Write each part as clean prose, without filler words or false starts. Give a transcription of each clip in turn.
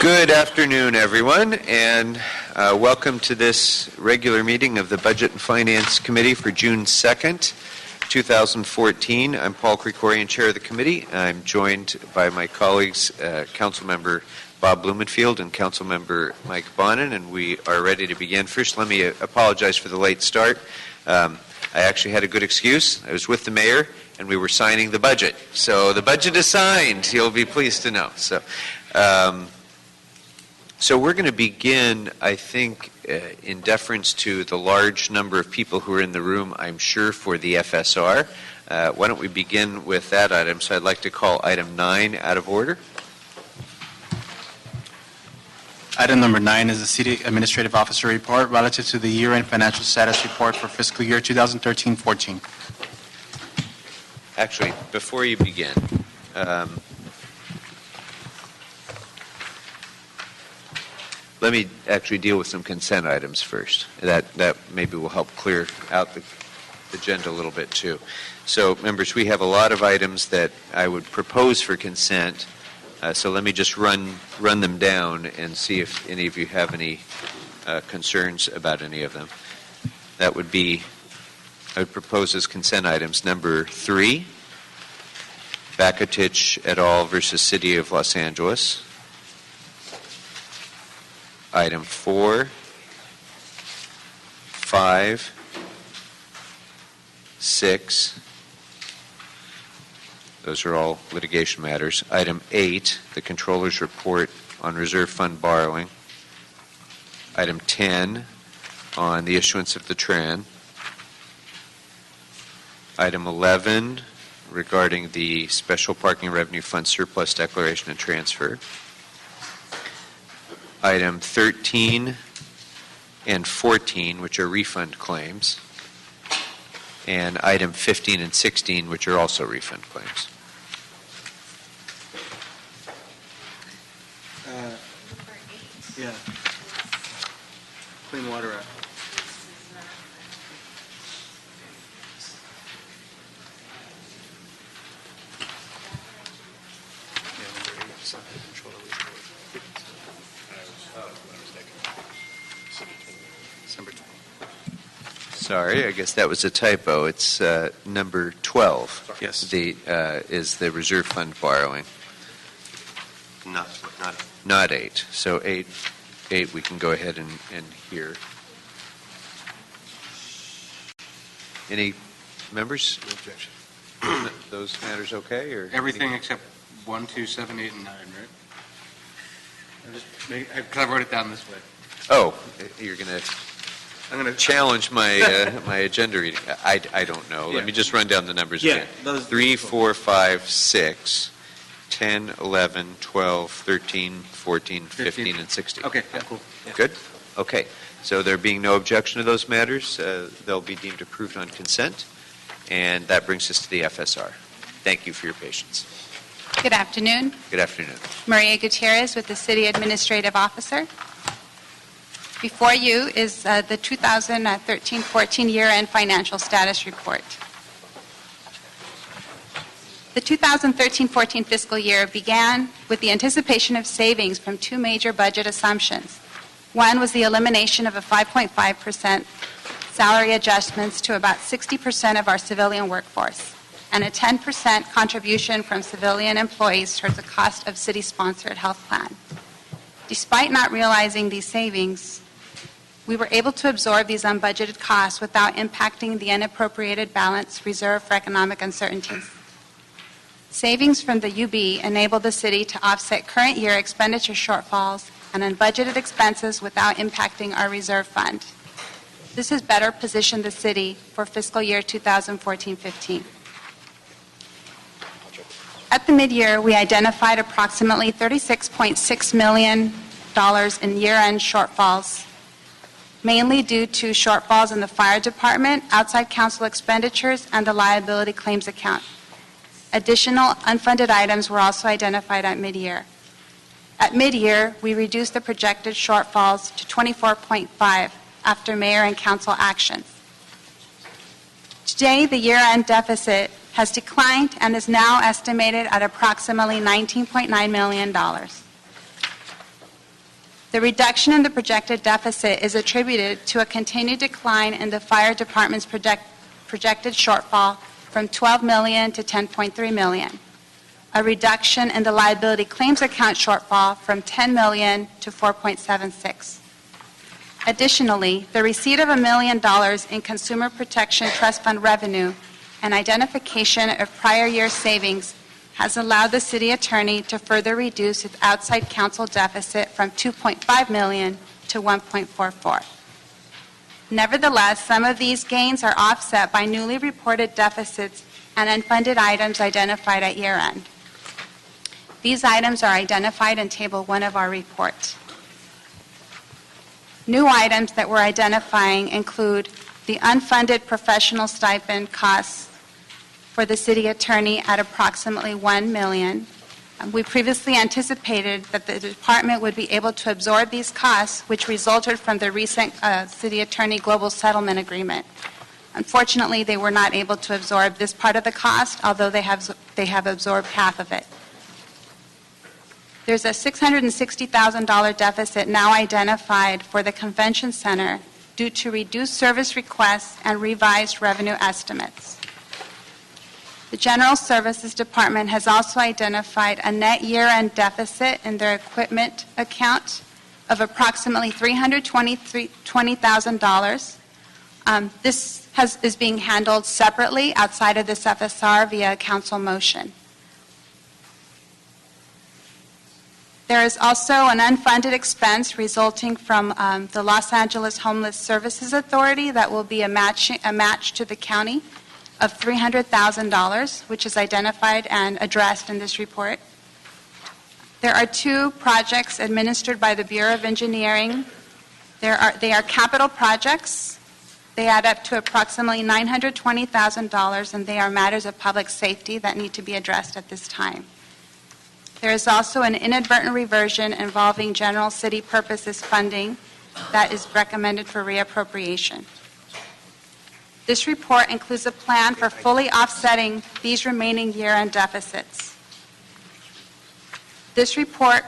Good afternoon, everyone, and welcome to this regular meeting of the Budget and Finance Committee for June 2nd, 2014. I'm Paul Krikorian, Chair of the Committee. I'm joined by my colleagues, Councilmember Bob Blumenfield and Councilmember Mike Bonin, and we are ready to begin. First, let me apologize for the late start. I actually had a good excuse. I was with the mayor, and we were signing the budget. So the budget is signed, you'll be pleased to know. So we're going to begin, I think, in deference to the large number of people who are in the room, I'm sure, for the FSR. Why don't we begin with that item? So I'd like to call item 9 out of order. Item number 9 is the City Administrative Officer Report relative to the year-end financial status report for fiscal year 2013-14. Actually, before you begin, let me actually deal with some consent items first. That maybe will help clear out the agenda a little bit too. So, members, we have a lot of items that I would propose for consent. So let me just run them down and see if any of you have any concerns about any of them. That would be, I would propose as consent items number 3, Bakatich et al. Versus City of Los Angeles. Item 4, 5, 6. Those are all litigation matters. Item 8, the Controller's Report on Reserve Fund Borrowing. Item 10, on the issuance of the TRAN. Item 11, regarding the Special Parking Revenue Fund Surplus Declaration and Transfer. Item 13 and 14, which are refund claims, and item 15 and 16, which are also refund claims. Yeah. Clean Water Act. Sorry, I guess that was a typo. It's number 12. Yes. Is the reserve fund borrowing. Not 8. So 8 we can go ahead and hear. Any members? No objection. Those matters okay? Or Everything except 1, 2, 7, 8, and 9, right? I wrote it down this way. Oh, you're going to... I'm going to challenge my my agenda reading. I don't know. Yeah. Let me just run down the numbers again. 3, 4, 5, 6, 10, 11, 12, 13, 14, 15, and 16. Okay, cool. Yeah. Good? Okay. So there being no objection to those matters, they'll be deemed approved on consent. And that brings us to the FSR. Thank you for your patience. Good afternoon. Good afternoon. Maria Gutierrez with the City Administrative Officer. Before you is the 2013-14 year-end financial status report. The 2013-14 fiscal year began with the anticipation of savings from 2 major budget assumptions. One was the elimination of a 5.5% salary adjustments to about 60% of our civilian workforce, and a 10% contribution from civilian employees towards the cost of city-sponsored health plan. Despite not realizing these savings, we were able to absorb these unbudgeted costs without impacting the unappropriated balance reserved for economic uncertainties. Savings from the UB enabled the city to offset current year expenditure shortfalls and unbudgeted expenses without impacting our reserve fund. This has better positioned the city for fiscal year 2014-15. At the mid-year, we identified approximately $36.6 million in year-end shortfalls, mainly due to shortfalls in the fire department, outside council expenditures, and the liability claims account. Additional unfunded items were also identified at mid-year. At mid-year, we reduced the projected shortfalls to 24.5 after mayor and council actions. Today, the year-end deficit has declined and is now estimated at approximately $19.9 million. The reduction in the projected deficit is attributed to a continued decline in the fire department's projected shortfall from $12 million to $10.3 million, a reduction in the liability claims account shortfall from $10 million to $4.76. Additionally, the receipt of $1 million in Consumer Protection Trust Fund revenue and identification of prior year savings has allowed the city attorney to further reduce its outside counsel deficit from $2.5 million to $1.44. Nevertheless, some of these gains are offset by newly reported deficits and unfunded items identified at year-end. These items are identified in Table 1 of our report. New items that we're identifying include the unfunded professional stipend costs for the city attorney at approximately $1 million. We previously anticipated that the department would be able to absorb these costs, which resulted from the recent city attorney global settlement agreement. Unfortunately, they were not able to absorb this part of the cost, although they have absorbed half of it. There's a $660,000 deficit now identified for the convention center due to reduced service requests and revised revenue estimates. The General Services Department has also identified a net year-end deficit in their equipment account of approximately $320,000. This is being handled separately outside of this FSR via a council motion. There is also an unfunded expense resulting from the Los Angeles Homeless Services Authority that will be a match to the county of $300,000, which is identified and addressed in this report. There are two projects administered by the Bureau of Engineering. They are capital projects. They add up to approximately $920,000, and they are matters of public safety that need to be addressed at this time. There is also an inadvertent reversion involving general city purposes funding that is recommended for reappropriation. This report includes a plan for fully offsetting these remaining year-end deficits. This report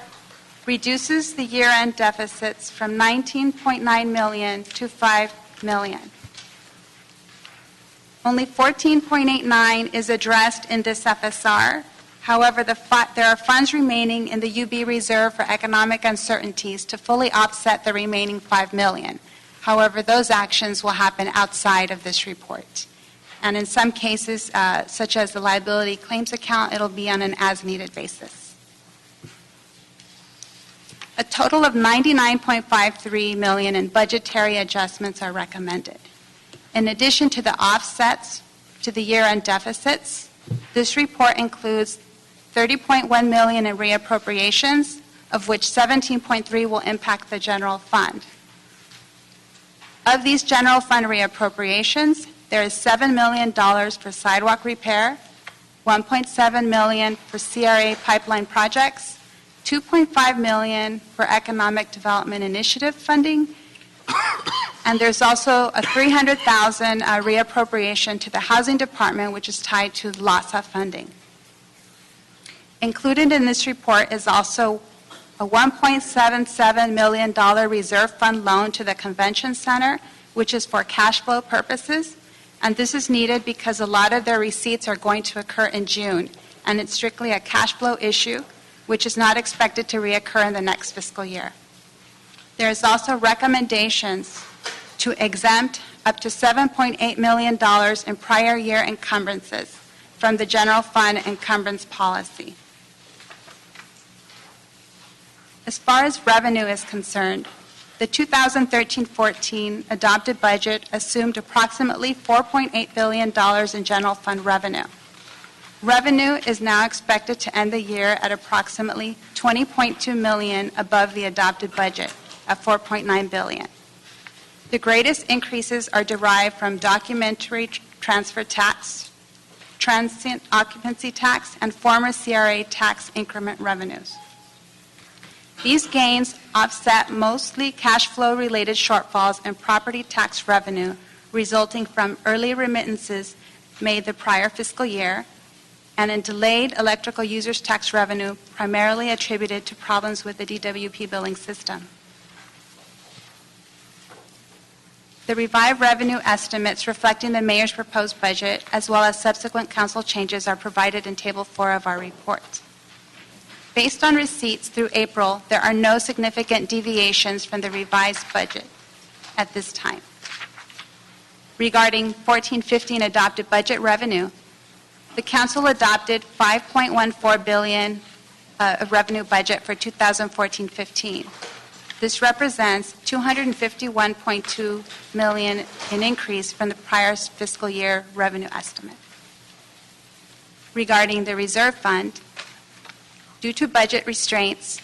reduces the year-end deficits from $19.9 million to $5 million. Only $14.89 is addressed in this FSR. However, there are funds remaining in the UB Reserve for economic uncertainties to fully offset the remaining $5 million. However, those actions will happen outside of this report. And in some cases, such as the liability claims account, it'll be on an as-needed basis. A total of $99.53 million in budgetary adjustments are recommended. In addition to the offsets to the year-end deficits, this report includes $30.1 million in reappropriations, of which $17.3 will impact the general fund. Of these general fund reappropriations, there is $7 million for sidewalk repair, $1.7 million for CRA pipeline projects, $2.5 million for economic development initiative funding, and there's also a $300,000 reappropriation to the housing department, which is tied to LASA funding. Included in this report is also a $1.77 million reserve fund loan to the convention center, which is for cash flow purposes, and this is needed because a lot of their receipts are going to occur in June, and it's strictly a cash flow issue, which is not expected to reoccur in the next fiscal year. There is also recommendations to exempt up to $7.8 million in prior year encumbrances from the general fund encumbrance policy. As far as revenue is concerned, the 2013-14 adopted budget assumed approximately $4.8 billion in general fund revenue. Revenue is now expected to end the year at approximately $20.2 million above the adopted budget of $4.9 billion. The greatest increases are derived from documentary transfer tax, transient occupancy tax, and former CRA tax increment revenues. These gains offset mostly cash flow related shortfalls and property tax revenue resulting from early remittances made the prior fiscal year and in delayed electrical users tax revenue primarily attributed to problems with the DWP billing system. The revised revenue estimates reflecting the mayor's proposed budget, as well as subsequent council changes, are provided in Table 4 of our report. Based on receipts through April, there are no significant deviations from the revised budget at this time. Regarding 14-15 adopted budget revenue, the council adopted $5.14 billion of revenue budget for 2014-15. This represents $251.2 million in increase from the prior fiscal year revenue estimate. Regarding the reserve fund, due to budget restraints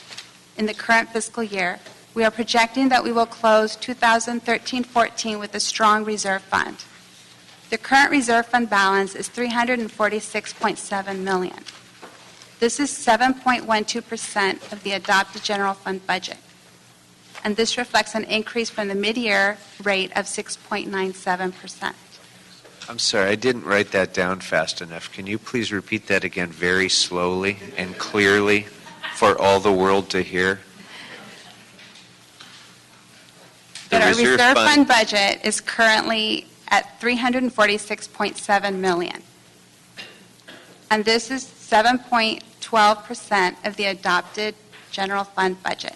in the current fiscal year, we are projecting that we will close 2013-14 with a strong reserve fund. The current reserve fund balance is $346.7 million. This is 7.12% of the adopted general fund budget, and this reflects an increase from the mid-year rate of 6.97%. I'm sorry, I didn't write that down fast enough. Can you please repeat that again very slowly and clearly for all the world to hear? That our reserve fund budget is currently at $346.7 million. And this is 7.12% of the adopted general fund budget.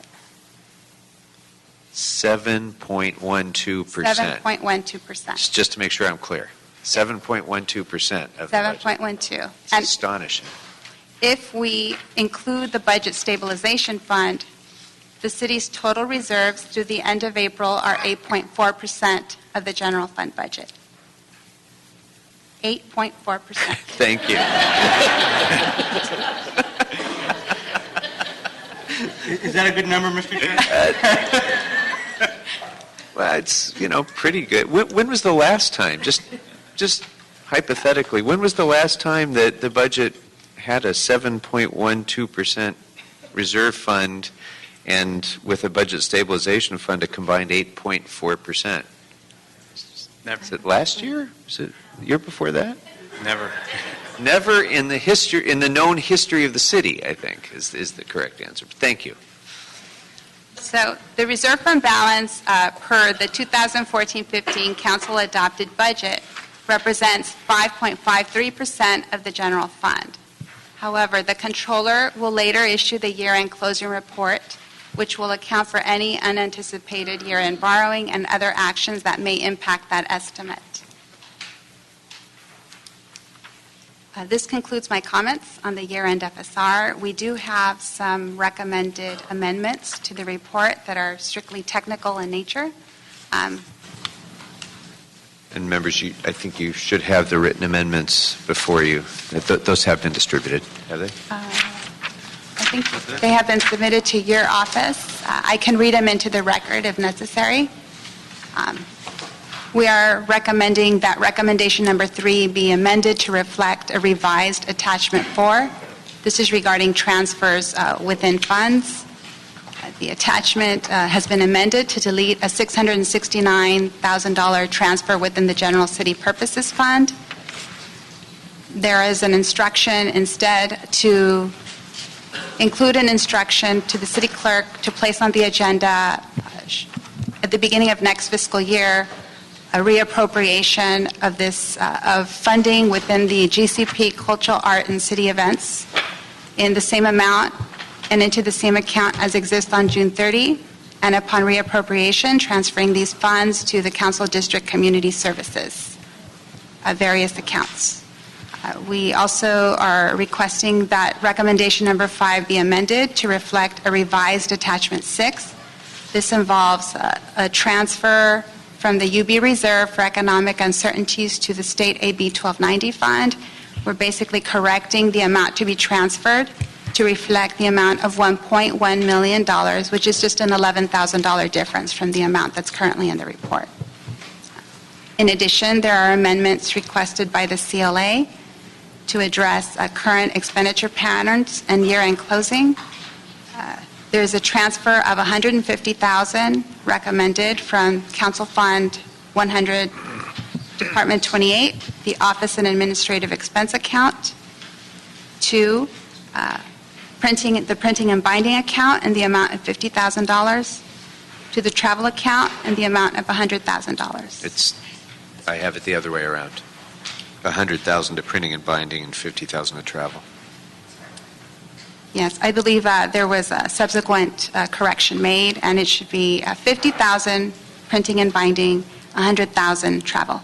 7.12%. 7.12%. Just to make sure I'm clear. 7.12% of the budget. 7.12. It's And astonishing. if we include the budget stabilization fund, the city's total reserves through the end of April are 8.4% of the general fund budget. 8.4%. Thank you. Is that a good number, Mr. Chair? Well, it's, pretty good. When was the last time, just hypothetically, when was the last time that the budget had a 7.12% reserve fund and with a budget stabilization fund a combined 8.4%? Never. Is it last year? Is it the year before that? Never. Never in the known history of the city, I think, is the correct answer. Thank you. So the reserve fund balance per the 2014-15 council adopted budget represents 5.53% of the general fund. However, the controller will later issue the year-end closing report, which will account for any unanticipated year-end borrowing and other actions that may impact that estimate. This concludes my comments on the year-end FSR. We do have some recommended amendments to the report that are strictly technical in nature. And members, I think you should have the written amendments before you. Those have been distributed, have they? I think they have been submitted to your office. I can read them into the record if necessary. We are recommending that recommendation number 3 be amended to reflect a revised attachment 4. This is regarding transfers within funds. The attachment has been amended to delete a $669,000 transfer within the General City Purposes Fund. There is an instruction instead to include an instruction to the city clerk to place on the agenda at the beginning of next fiscal year a reappropriation of this of funding within the GCP Cultural Art and City Events in the same amount and into the same account as exists on June 30, and upon reappropriation, transferring these funds to the Council District Community Services, various accounts. We also are requesting that recommendation number 5 be amended to reflect a revised attachment 6. This involves a transfer from the UB Reserve for Economic Uncertainties to the State AB 1290 Fund. We're basically correcting the amount to be transferred to reflect the amount of $1.1 million, which is just an $11,000 difference from the amount that's currently in the report. In addition, there are amendments requested by the CLA to address current expenditure patterns and year-end closing. There's a transfer of $150,000 recommended from Council Fund 100, Department 28, the Office and Administrative Expense account, to the printing and binding account in the amount of $50,000. to the travel account in the amount of $100,000. I have it the other way around. 100,000 to printing and binding and 50,000 to travel. Yes, I believe there was a subsequent correction made, and it should be 50,000 printing and binding, 100,000 travel.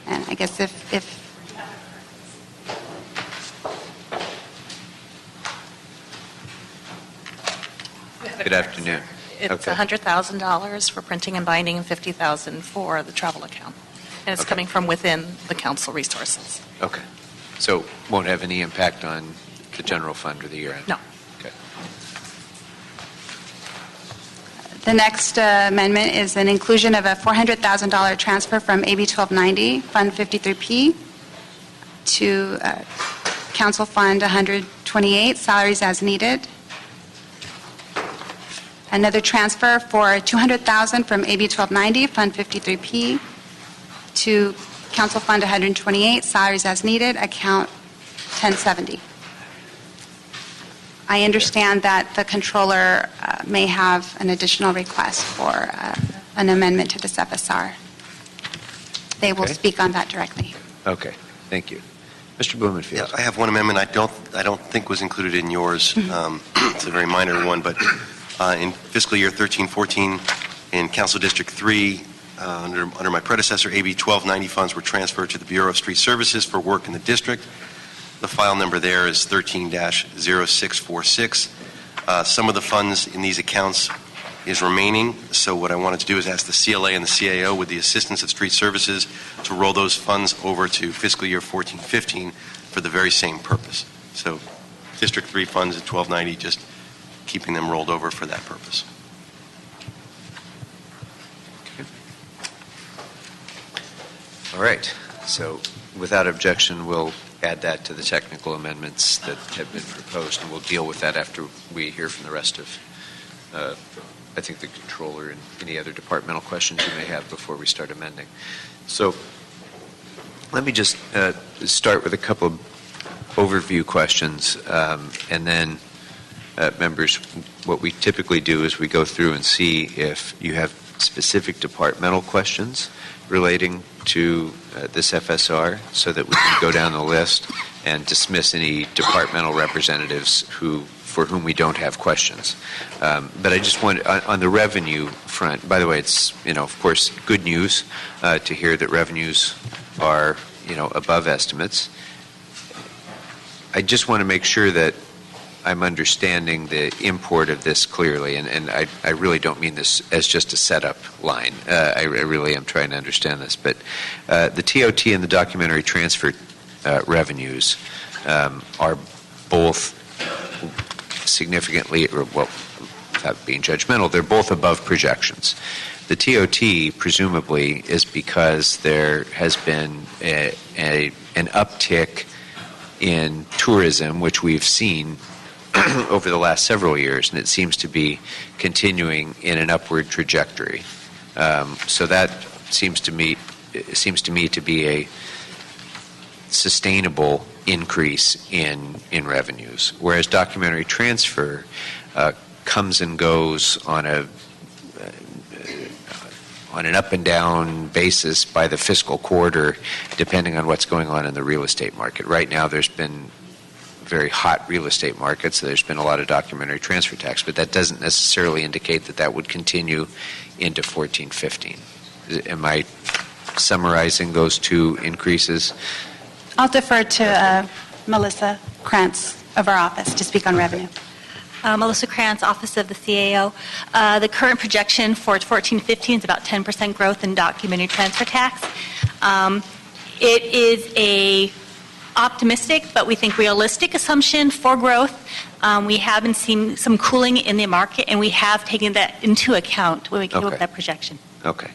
And I guess if Good afternoon. It's Okay. $100,000 for printing and binding and $50,000 for the travel account. And it's Okay. coming from within the council resources. Okay. So won't have any impact on the general fund or the year end? No. Okay. the next amendment is an inclusion of a $400,000 transfer from AB 1290, Fund 53P, to Council Fund 128, salaries as needed. Another transfer for $200,000 from AB 1290, Fund 53P, to Council Fund 128, salaries as needed, account 1070. I understand that the controller may have an additional request for an amendment to this FSR. They will Okay. speak on that directly. Okay. Thank you. Mr. Blumenfield. Yeah, I have one amendment I don't think was included in yours. It's a very minor one, but in fiscal year 13-14, in Council District 3, under my predecessor, AB 1290 funds were transferred to the Bureau of Street Services for work in the district. The file number there is 13-0646. Some of the funds in these accounts is remaining, so what I wanted to do is ask the CLA and the CAO, with the assistance of Street Services, to roll those funds over to fiscal year 14-15 for the very same purpose. So District 3 funds at 1290, just keeping them rolled over for that purpose. All right. So without objection, we'll add that to the technical amendments that have been proposed, and we'll deal with that after we hear from the rest of, I think, the controller and any other departmental questions you may have before we start amending. So let me just start with a couple of overview questions, and then members, what we typically do is we go through and see if you have specific departmental questions relating to this FSR, so that we can go down the list and dismiss any departmental representatives for whom we don't have questions. But I just want, on the revenue front, by the way, it's, of course, good news to hear that revenues are, above estimates. I just want to make sure that I'm understanding the import of this clearly, and I really don't mean this as just a setup line. I really am trying to understand this. But the TOT and the documentary transfer revenues are both significantly, or well, without being judgmental, they're both above projections. The TOT presumably is because there has been an uptick in tourism, which we've seen over the last several years, and it seems to be continuing in an upward trajectory. So that seems to me to be a sustainable increase in revenues, whereas documentary transfer comes and goes on an up and down basis by the fiscal quarter, depending on what's going on in the real estate market. Right now, there's been very hot real estate market, so there's been a lot of documentary transfer tax, but that doesn't necessarily indicate that would continue into 14-15. Am I summarizing those two increases? I'll defer to Melissa Krantz of our office to speak on revenue. Melissa Krantz, Office of the CAO. The current projection for 14-15 is about 10% growth in documentary transfer tax. It is a optimistic, but we think realistic assumption for growth. We have been seeing some cooling in the market, and we have taken that into account when we came up with that projection. Okay.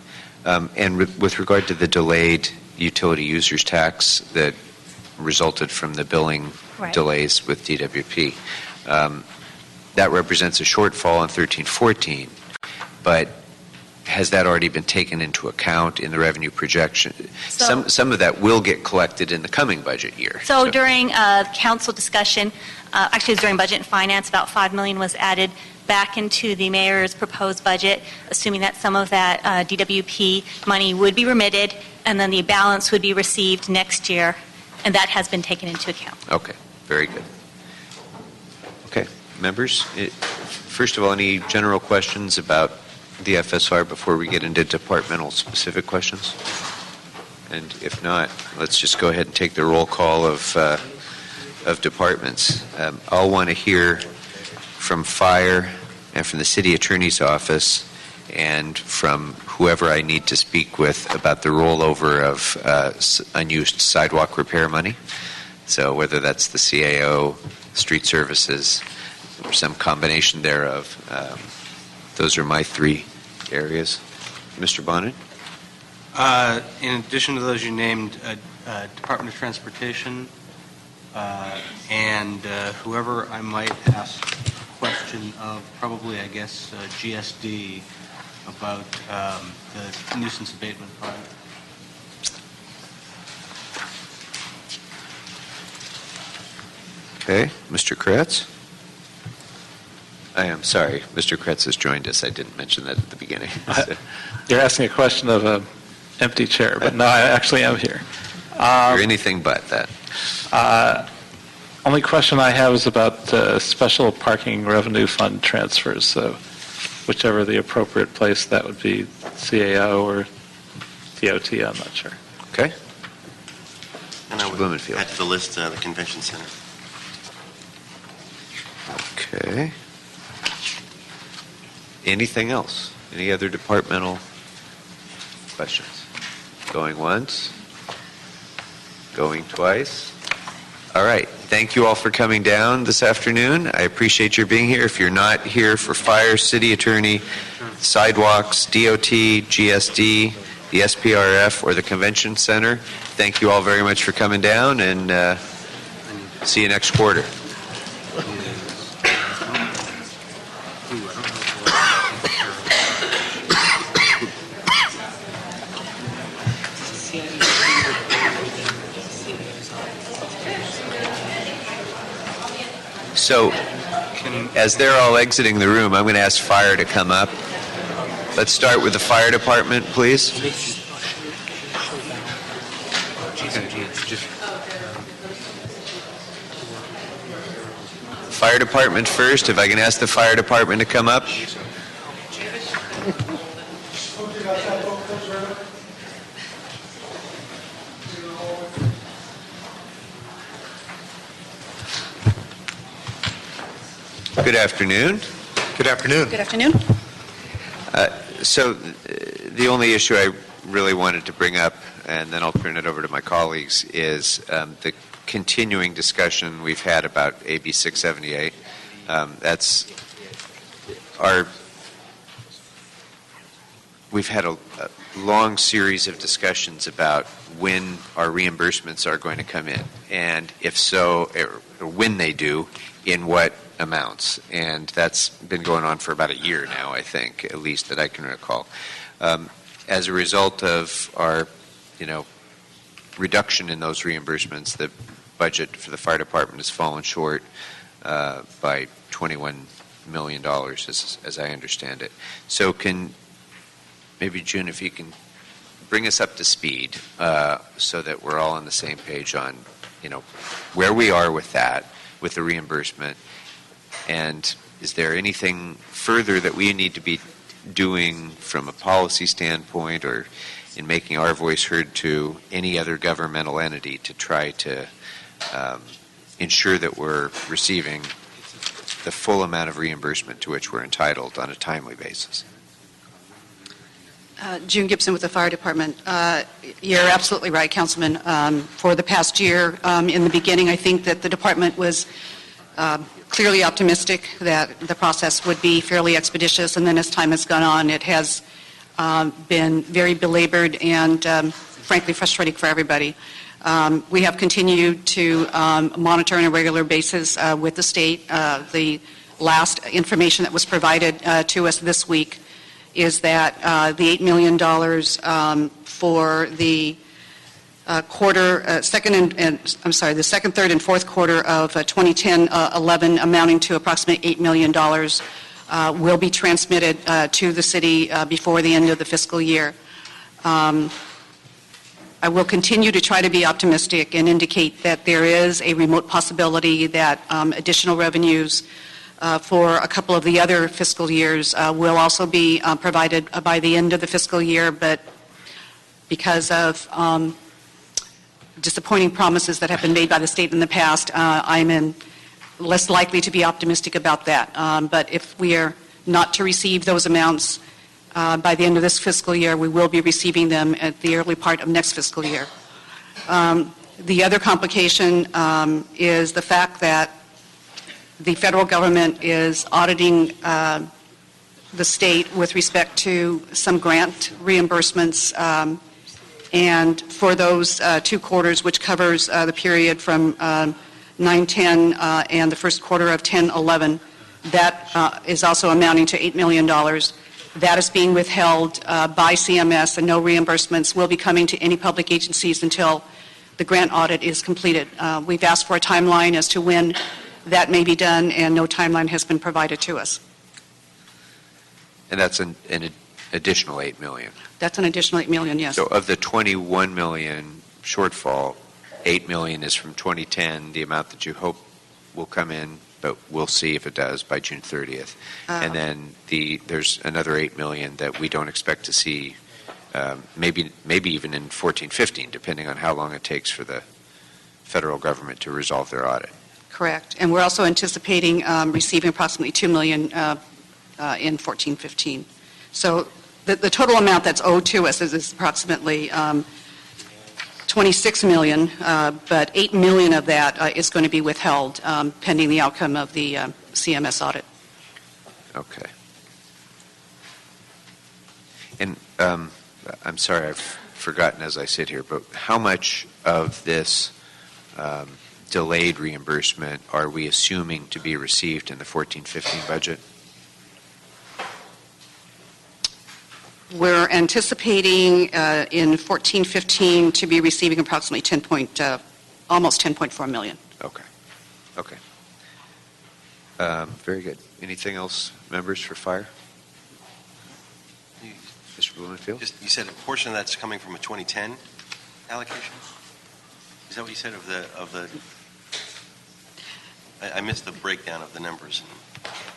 And with regard to the delayed utility users tax that resulted from the billing delays with DWP, that represents a shortfall in 13-14, but has that already been taken into account in the revenue projection? So- Some of that will get collected in the coming budget year. So during council discussion, actually it was during Budget and Finance, about $5 million was added back into the mayor's proposed budget, assuming that some of that DWP money would be remitted, and then the balance would be received next year, and that has been taken into account. Okay, very good. Okay, members, first of all, any general questions about the FSR before we get into departmental specific questions? And if not, let's just go ahead and take the roll call of departments. I'll want to hear from Fire and from the City Attorney's Office and from whoever I need to speak with about the rollover of unused sidewalk repair money. So whether that's the CAO, Street Services, or some combination thereof, those are my three areas. Mr. Bonnet? In addition to those you named, Department of Transportation, and whoever I might ask a question of, probably, I guess, GSD about the nuisance abatement fund. Okay, Mr. Kretz? I am sorry, Mr. Kretz has joined us. I didn't mention that at the beginning. You're asking a question of an empty chair, but no, I actually am here. Or anything but that. Only question I have is about special parking revenue fund transfers. So whichever the appropriate place, that would be CAO or DOT, I'm not sure. Okay. And I would Blumenfield. add to the list the convention center. Okay. Anything else? Any other departmental questions? Going once? Going twice? All right. Thank you all for coming down this afternoon. I appreciate your being here. If you're not here for Fire, City Attorney, Sidewalks, DOT, GSD, the SPRF, or the Convention Center, thank you all very much for coming down, and see you next quarter. So, as they're all exiting the room, I'm going to ask Fire to come up. Let's start with the Fire Department, please. Fire Department first. If I can ask the Fire Department to come up. Good afternoon. Good afternoon. Good afternoon. So the only issue I really wanted to bring up, and then I'll turn it over to my colleagues, is the continuing discussion we've had about AB 678. We've had a long series of discussions about when our reimbursements are going to come in, and if so, or when they do, in what amounts. And that's been going on for about a year now, I think, at least that I can recall. As a result of our, reduction in those reimbursements, the budget for the fire department has fallen short by $21 million, as I understand it. So maybe, June, if you can bring us up to speed so that we're all on the same page on, where we are with that, with the reimbursement, and is there anything further that we need to be doing from a policy standpoint or in making our voice heard to any other governmental entity to try to ensure that we're receiving the full amount of reimbursement to which we're entitled on a timely basis? June Gibson with the Fire Department. You're absolutely right, Councilman. For the past year, in the beginning, I think that the department was clearly optimistic that the process would be fairly expeditious, and then as time has gone on, it has been very belabored and frankly frustrating for everybody. We have continued to monitor on a regular basis with the state. The last information that was provided to us this week is that the $8 million for the the second, third, and fourth quarter of 2010-11, amounting to approximately $8 million, will be transmitted to the city before the end of the fiscal year. I will continue to try to be optimistic and indicate that there is a remote possibility that additional revenues for a couple of the other fiscal years will also be provided by the end of the fiscal year, but because of disappointing promises that have been made by the state in the past, I'm less likely to be optimistic about that. But if we are not to receive those amounts by the end of this fiscal year, we will be receiving them at the early part of next fiscal year. The other complication is the fact that the federal government is auditing the state with respect to some grant reimbursements, and for those 2 quarters, which covers the period from 9-10 and the first quarter of 10-11, that is also amounting to $8 million. That is being withheld by CMS, and no reimbursements will be coming to any public agencies until the grant audit is completed. We've asked for a timeline as to when that may be done, and no timeline has been provided to us. And that's an additional $8 million. That's an additional $8 million, yes. So of the $21 million shortfall, $8 million is from 2010, the amount that you hope will come in, but we'll see if it does by June 30th. And then there's another $8 million that we don't expect to see, maybe even in 14-15, depending on how long it takes for the federal government to resolve their audit. Correct. And we're also anticipating receiving approximately $2 million in 14-15. So the total amount that's owed to us is approximately $26 million, but $8 million of that is going to be withheld pending the outcome of the CMS audit. Okay. And I'm sorry, I've forgotten as I sit here, but how much of this delayed reimbursement are we assuming to be received in the 14-15 budget? We're anticipating in 14-15 to be receiving approximately almost $10.4 million. Okay. Okay. Very good. Anything else, members, for fire? Mr. Blumenfield? You said a portion of that's coming from a 2010 allocation? Is that what you said of the I missed the breakdown of the numbers.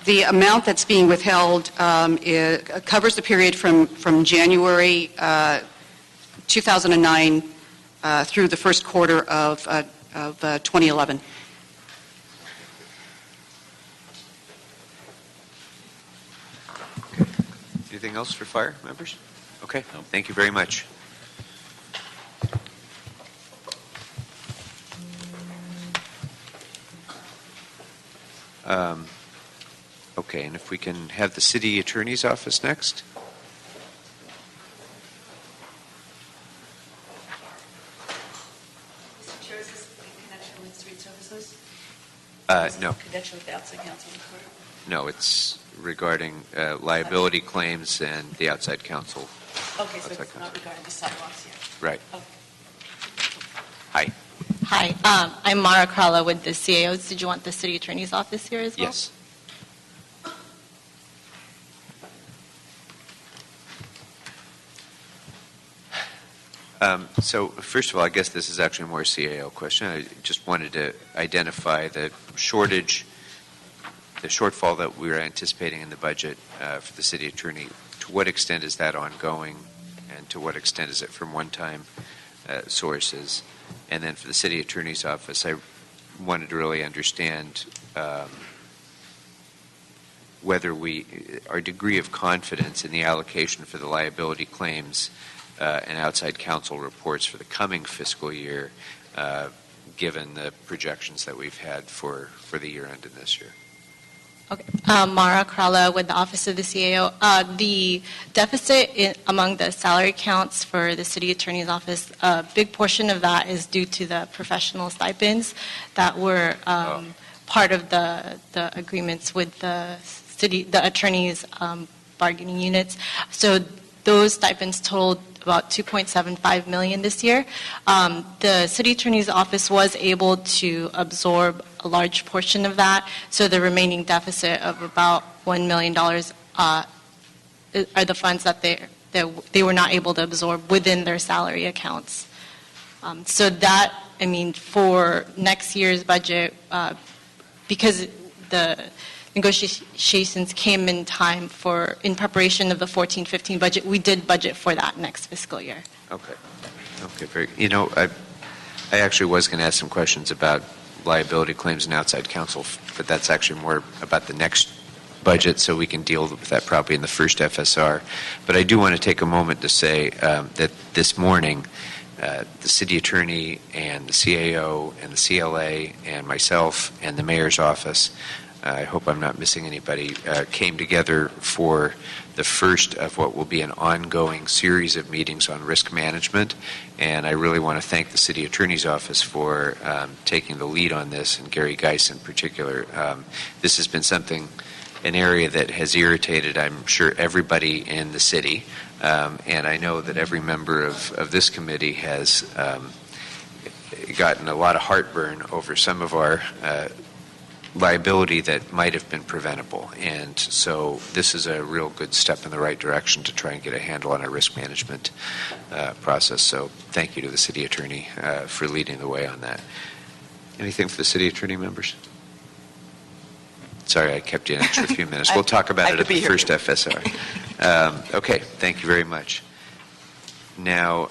The amount that's being withheld covers the period from January 2009 through the first quarter of 2011. Anything else for fire, members? Okay. Thank you very much. Okay, and if we can have the city attorney's office next. Mr. Chair, is this in connection with street services? No. Connection with the outside counsel report? No, it's regarding liability claims and the outside counsel. Okay, so it's not regarding the sidewalks yet? Right. Okay. Hi. Hi, I'm Mara Krala with the CAOs. Did you want the city attorney's office here as well? Yes. So first of all, I guess this is actually a more CAO question. I just wanted to identify the shortfall that we're anticipating in the budget for the city attorney. To what extent is that ongoing, and to what extent is it from one-time sources? And then for the city attorney's office, I wanted to really understand whether our degree of confidence in the allocation for the liability claims and outside counsel reports for the coming fiscal year, given the projections that we've had for the year ended this year. Okay. Mara Krala with the Office of the CAO. The deficit among the salary counts for the city attorney's office, a big portion of that is due to the professional stipends that were part of the agreements with the attorneys bargaining units. So those stipends totaled about $2.75 million this year. The city attorney's office was able to absorb a large portion of that, so the remaining deficit of about $1 million are the funds that they were not able to absorb within their salary accounts. So that, I mean, for next year's budget, because the negotiations came in time in preparation of the 14-15 budget, we did budget for that next fiscal year. Okay. Okay, very, I actually was going to ask some questions about liability claims and outside counsel, but that's actually more about the next budget, so we can deal with that probably in the first FSR. But I do want to take a moment to say that this morning, the city attorney and the CAO and the CLA and myself and the mayor's office, I hope I'm not missing anybody, came together for the first of what will be an ongoing series of meetings on risk management. And I really want to thank the city attorney's office for taking the lead on this, and Gary Geis in particular. This has been an area that has irritated, I'm sure, everybody in the city. And I know that every member of this committee has gotten a lot of heartburn over some of our liability that might have been preventable. And so this is a real good step in the right direction to try and get a handle on our risk management process. So thank you to the city attorney for leading the way on that. Anything for the city attorney members? Sorry, I kept you an extra few minutes. We'll talk about it at the first FSR. Okay, thank you very much. Now,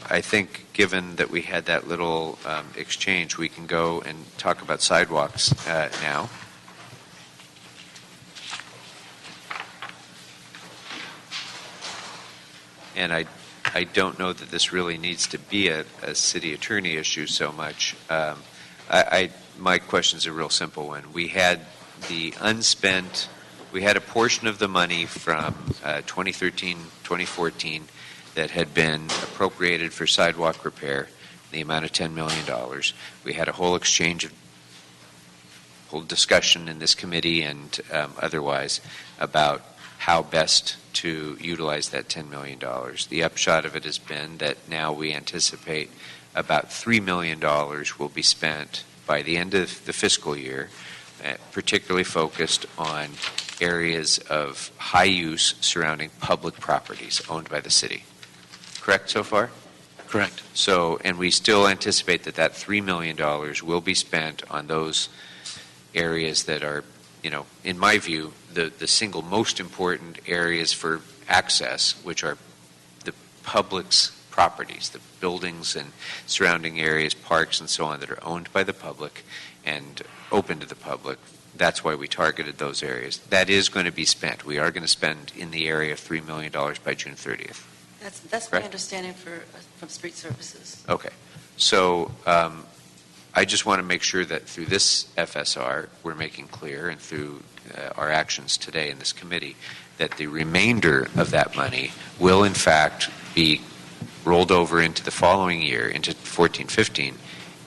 I think given that we had that little exchange, we can go and talk about sidewalks now. And I don't know that this really needs to be a city attorney issue so much. My question's a real simple one. We had a portion of the money from 2013, 2014 that had been appropriated for sidewalk repair, the amount of $10 million. We had a whole discussion in this committee and otherwise about how best to utilize that $10 million. The upshot of it has been that now we anticipate about $3 million will be spent by the end of the fiscal year, particularly focused on areas of high use surrounding public properties owned by the city. Correct so far? Correct. So, and we still anticipate that $3 million will be spent on those areas that are, in my view, the single most important areas for access, which are the public's properties, the buildings and surrounding areas, parks and so on that are owned by the public and open to the public. That's why we targeted those areas. That is going to be spent. We are going to spend in the area of $3 million by June 30th. That's my understanding from street services. Okay. So I just want to make sure that through this FSR, we're making clear, and through our actions today in this committee, that the remainder of that money will in fact be rolled over into the following year, into 14-15,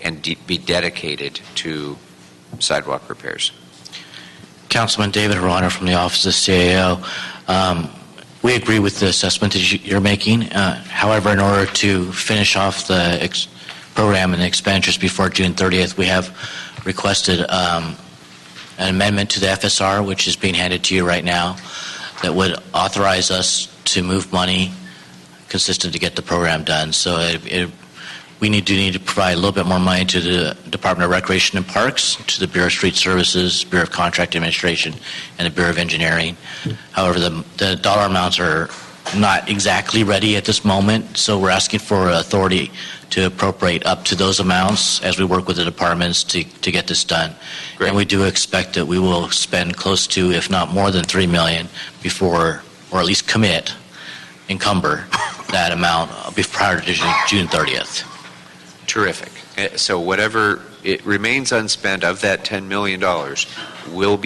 and be dedicated to sidewalk repairs. Councilman David Harana from the Office of CAO. We agree with the assessment that you're making. However, in order to finish off the program and the expenditures before June 30th, we have requested an amendment to the FSR, which is being handed to you right now, that would authorize us to move money consistent to get the program done. So we need to provide a little bit more money to the Department of Recreation and Parks, to the Bureau of Street Services, Bureau of Contract Administration, and the Bureau of Engineering. However, the dollar amounts are not exactly ready at this moment, so we're asking for authority to appropriate up to those amounts as we work with the departments to get this done. Great. And we do expect that we will spend close to, if not more than $3 million before, or at least encumber that amount prior to June 30th. Terrific. So whatever it remains unspent of that $10 million will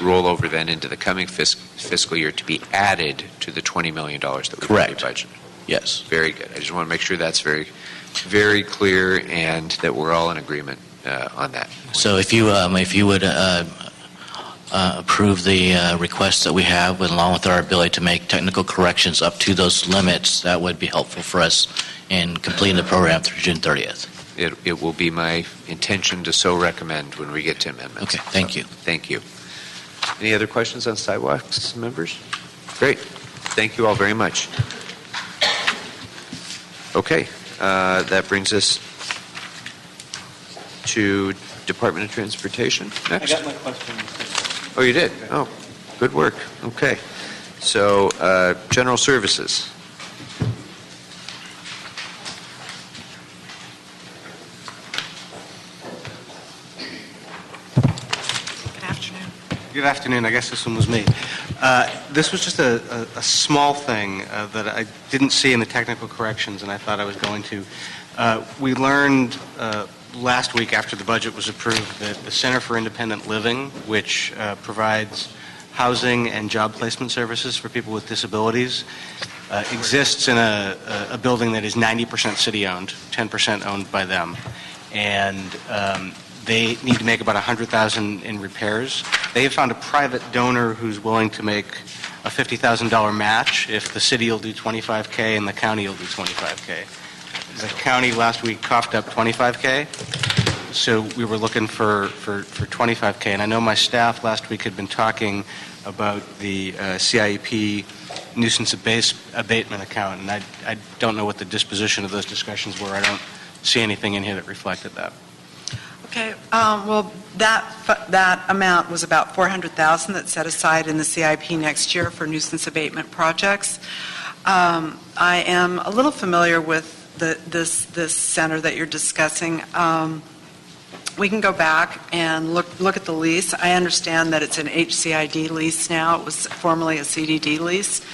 roll over then into the coming fiscal year to be added to the $20 million that we've already budgeted. Yes. Very good. I just want to make sure that's very, very clear and that we're all in agreement on that. So if you would approve the requests that we have, along with our ability to make technical corrections up to those limits, that would be helpful for us in completing the program through June 30th. It will be my intention to so recommend when we get to amendments. Okay, thank you. Thank you. Any other questions on sidewalks, members? Great. Thank you all very much. Okay, that brings us to Department of Transportation next. I got my question. Oh, you did? Oh, good work. Okay. So, General Services. Good afternoon. I guess this one was me. This was just a small thing that I didn't see in the technical corrections, and I thought I was going to. We learned last week after the budget was approved that the Center for Independent Living, which provides housing and job placement services for people with disabilities, exists in a building that is 90% city-owned, 10% owned by them. And they need to make about $100,000 in repairs. They have found a private donor who's willing to make a $50,000 match if the city will do $25K and the county will do $25K. The county last week coughed up $25K, so we were looking for $25K. And I know my staff last week had been talking about the CIEP nuisance abatement account, and I don't know what the disposition of those discussions were. I don't see anything in here that reflected that. Okay, well, that amount was about $400,000 that's set aside in the CIP next year for nuisance abatement projects. I am a little familiar with this center that you're discussing. We can go back and look at the lease. I understand that it's an HCID lease now. It was formerly a CDD lease.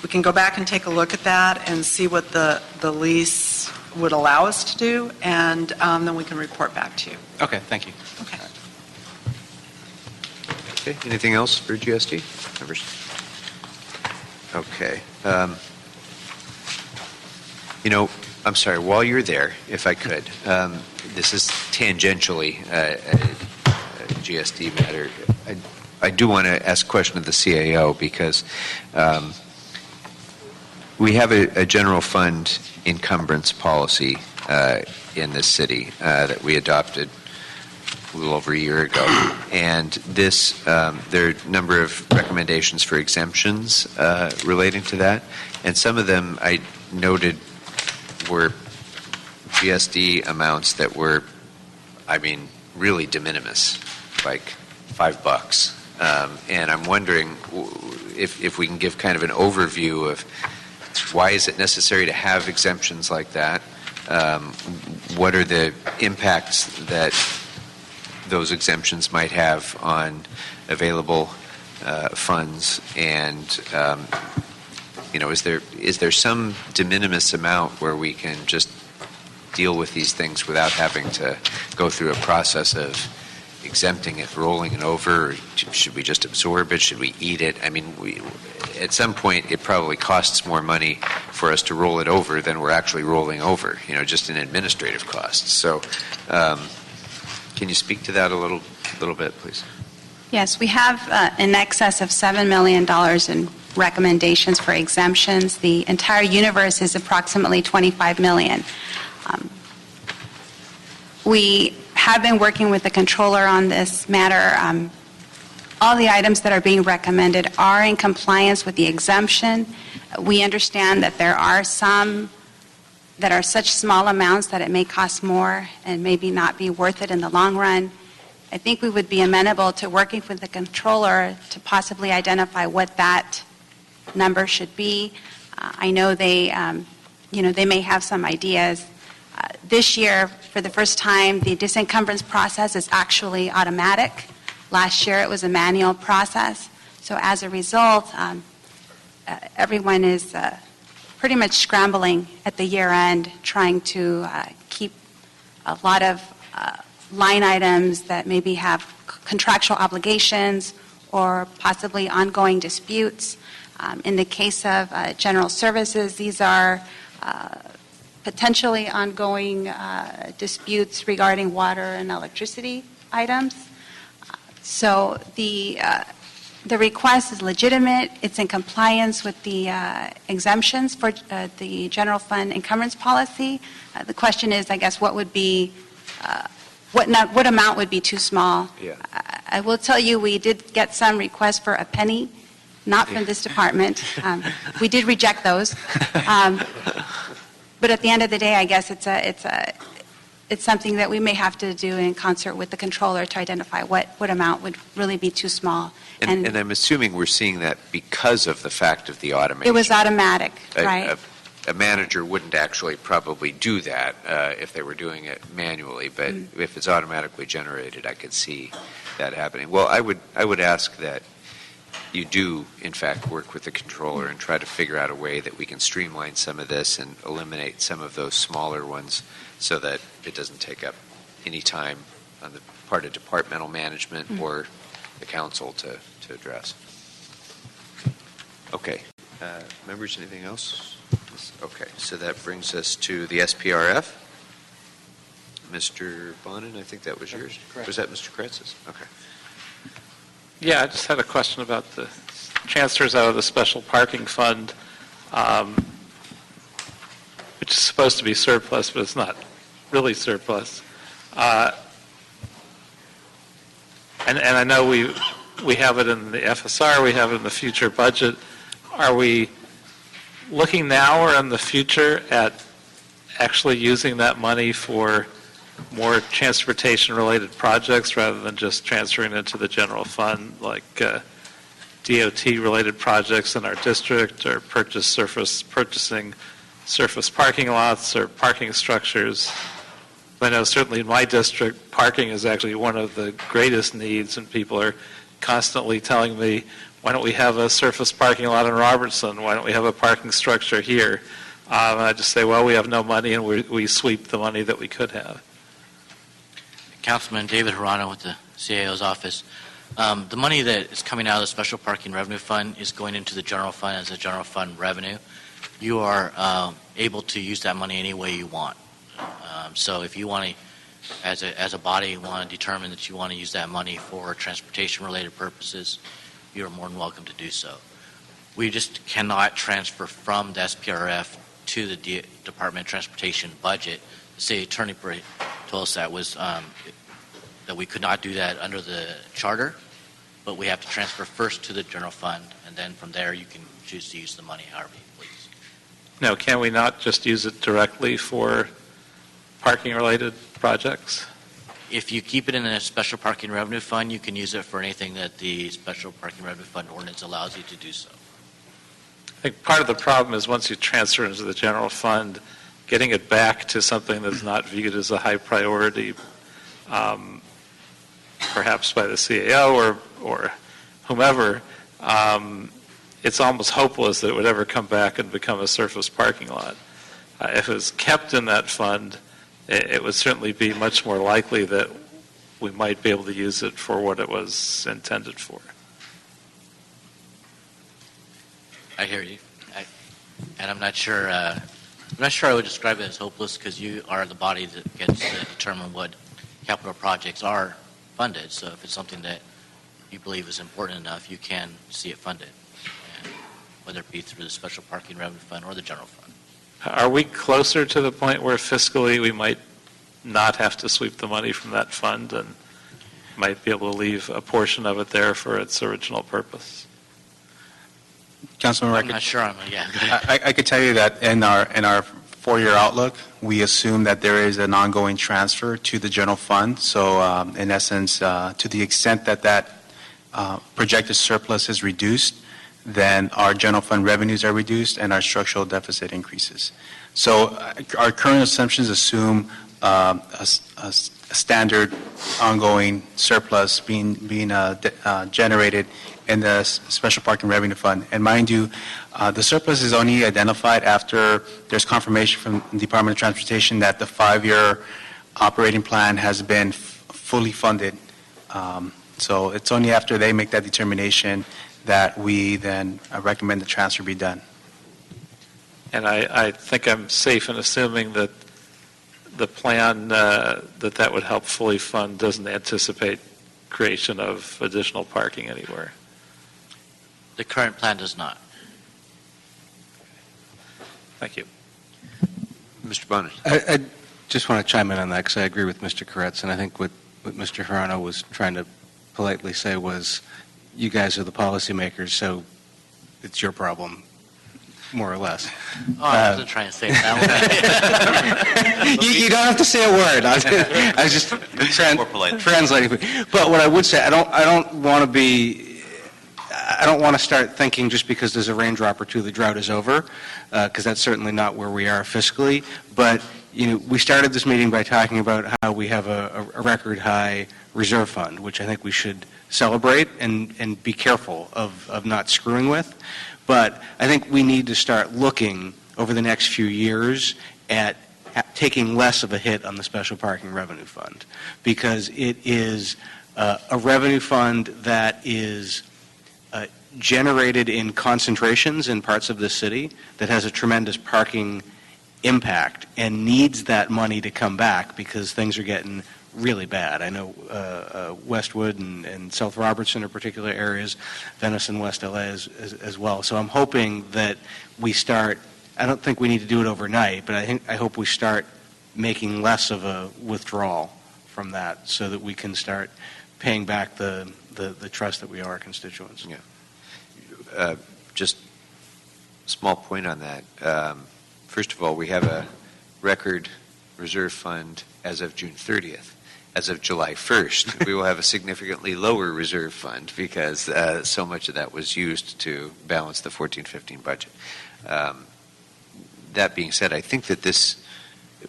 We can go back and take a look at that and see what the lease would allow us to do, and then we can report back to you. Okay, thank you. Okay. Okay, anything else for GSD members? Okay. I'm sorry, while you're there, if I could, this is tangentially a GSD matter. I do want to ask a question of the CAO because we have a general fund encumbrance policy in this city that we adopted a little over a year ago. And this, there are a number of recommendations for exemptions relating to that. And some of them I noted were GSD amounts that were, really de minimis, like $5. And I'm wondering if we can give kind of an overview of why is it necessary to have exemptions like that? What are the impacts that those exemptions might have on available funds? And is there some de minimis amount where we can just deal with these things without having to go through a process of exempting it, rolling it over? Or should we just absorb it? Should we eat it? At some point, it probably costs more money for us to roll it over than we're actually rolling over, just in administrative costs. So can you speak to that a little bit, please? Yes, we have in excess of $7 million in recommendations for exemptions. The entire universe is approximately $25 million. We have been working with the controller on this matter. All the items that are being recommended are in compliance with the exemption. We understand that there are some that are such small amounts that it may cost more and maybe not be worth it in the long run. I think we would be amenable to working with the controller to possibly identify what that number should be. I know they may have some ideas. This year, for the first time, the disencumbrance process is actually automatic. Last year, it was a manual process. So as a result, everyone is pretty much scrambling at the year end, trying to keep a lot of line items that maybe have contractual obligations or possibly ongoing disputes. In the case of general services, these are potentially ongoing disputes regarding water and electricity items. So the request is legitimate. It's in compliance with the exemptions for the general fund encumbrance policy. The question is, I guess, what would be, what amount would be too small? Yeah. I will tell you, we did get some requests for a penny, not from this department. We did reject those. But at the end of the day, I guess it's something that we may have to do in concert with the controller to identify what amount would really be too small. And I'm assuming we're seeing that because of the fact of the automation. It was automatic, right? A manager wouldn't actually probably do that if they were doing it manually, but if it's automatically generated, I could see that happening. Well, I would ask that you do, in fact, work with the controller and try to figure out a way that we can streamline some of this and eliminate some of those smaller ones so that it doesn't take up any time on the part of departmental management or the council to address. Okay. Members, anything else? Okay, so that brings us to the SPRF. Mr. Bonin, I think that was yours. Was that Mr. Kretz's? Okay. Yeah, I just had a question about the transfers out of the special parking fund, which is supposed to be surplus, but it's not really surplus. And I know we have it in the FSR, we have it in the future budget. Are we looking now or in the future at actually using that money for more transportation-related projects rather than just transferring it to the general fund, like DOT-related projects in our district, or purchasing surface parking lots or parking structures? I know certainly in my district, parking is actually one of the greatest needs, and people are constantly telling me, why don't we have a surface parking lot in Robertson? Why don't we have a parking structure here? And I just say, well, we have no money, and we sweep the money that we could have. Councilman David Hirano with the CAO's office. The money that is coming out of the Special Parking Revenue Fund is going into the general fund as a general fund revenue. You are able to use that money any way you want. So if you want to, as a body, want to determine that you want to use that money for transportation-related purposes, you're more than welcome to do so. We just cannot transfer from the SPRF to the Department of Transportation budget. The city attorney told us that was that we could not do that under the charter, but we have to transfer first to the general fund, and then from there you can choose to use the money however you please. Now, can we not just use it directly for parking-related projects? If you keep it in a special parking revenue fund, you can use it for anything that the special parking revenue fund ordinance allows you to do so. I think part of the problem is once you transfer into the general fund, getting it back to something that's not viewed as a high priority, perhaps by the CAO or whomever, it's almost hopeless that it would ever come back and become a surface parking lot. If it was kept in that fund, it would certainly be much more likely that we might be able to use it for what it was intended for. I hear you. And I'm not sure I would describe it as hopeless, because you are the body that gets to determine what capital projects are funded. So if it's something that you believe is important enough, you can see it funded, and whether it be through the Special Parking Revenue Fund or the General Fund. Are we closer to the point where fiscally we might not have to sweep the money from that fund and might be able to leave a portion of it there for its original purpose? Councilman I'm not sure. Yeah, go ahead. I could tell you that in our four-year outlook, we assume that there is an ongoing transfer to the general fund. So in essence, to the extent that projected surplus is reduced, then our general fund revenues are reduced and our structural deficit increases. So our current assumptions assume a standard ongoing surplus being generated in the Special Parking Revenue Fund. And mind you, the surplus is only identified after there's confirmation from the Department of Transportation that the 5-year operating plan has been fully funded. So it's only after they make that determination that we then recommend the transfer be done. And I think I'm safe in assuming that the plan that would help fully fund doesn't anticipate creation of additional parking anywhere. The current plan does not. Thank you. Mr. Bonin. I just want to chime in on that because I agree with Mr. Koretz, and I think what Mr. Hirano was trying to politely say was, you guys are the policymakers, so it's your problem, more or less. Oh, I wasn't trying to say it that way. You don't have to say a word. I was just More polite. translating. But what I would say, I don't want to start thinking just because there's a raindrop or two, the drought is over, because that's certainly not where we are fiscally. But we started this meeting by talking about how we have a record high reserve fund, which I think we should celebrate and be careful of not screwing with. But I think we need to start looking over the next few years at taking less of a hit on the special parking revenue fund, because it is a revenue fund that is generated in concentrations in parts of the city that has a tremendous parking impact and needs that money to come back because things are getting really bad. I know Westwood and South Robertson are particular areas, Venice and West LA as well. So I'm hoping that we start, I don't think we need to do it overnight, but I hope we start making less of a withdrawal from that so that we can start paying back the trust that we owe our constituents. Yeah. Just a small point on that. First of all, we have a record reserve fund as of June 30th. As of July 1st, we will have a significantly lower reserve fund because so much of that was used to balance the 14-15 budget. That being said, I think that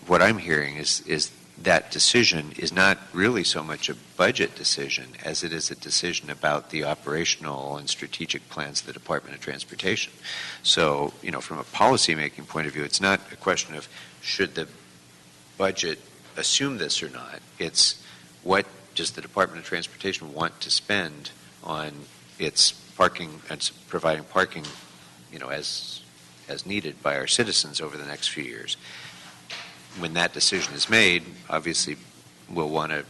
what I'm hearing is that decision is not really so much a budget decision as it is a decision about the operational and strategic plans of the Department of Transportation. So, from a policy-making point of view, it's not a question of should the budget assume this or not. It's what does the Department of Transportation want to spend on its parking and providing parking, as needed by our citizens over the next few years. When that decision is made, obviously we'll want to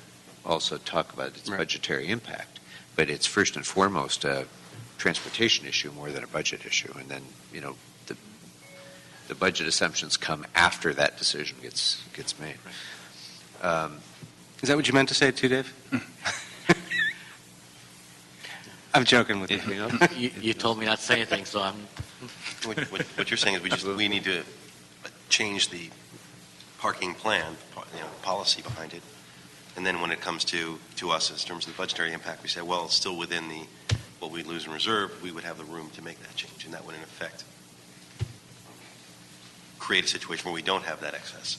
also talk about its budgetary impact. But it's first and foremost a transportation issue more than a budget issue. And then, the budget assumptions come after that decision gets made. Is that what you meant to say too, Dave? I'm joking with you. You told me not to say anything, so I'm... What you're saying is we need to change the parking plan, policy behind it, and then when it comes to us in terms of the budgetary impact, we say, well, it's still within what we lose in reserve, we would have the room to make that change, and that would in effect create a situation where we don't have that excess.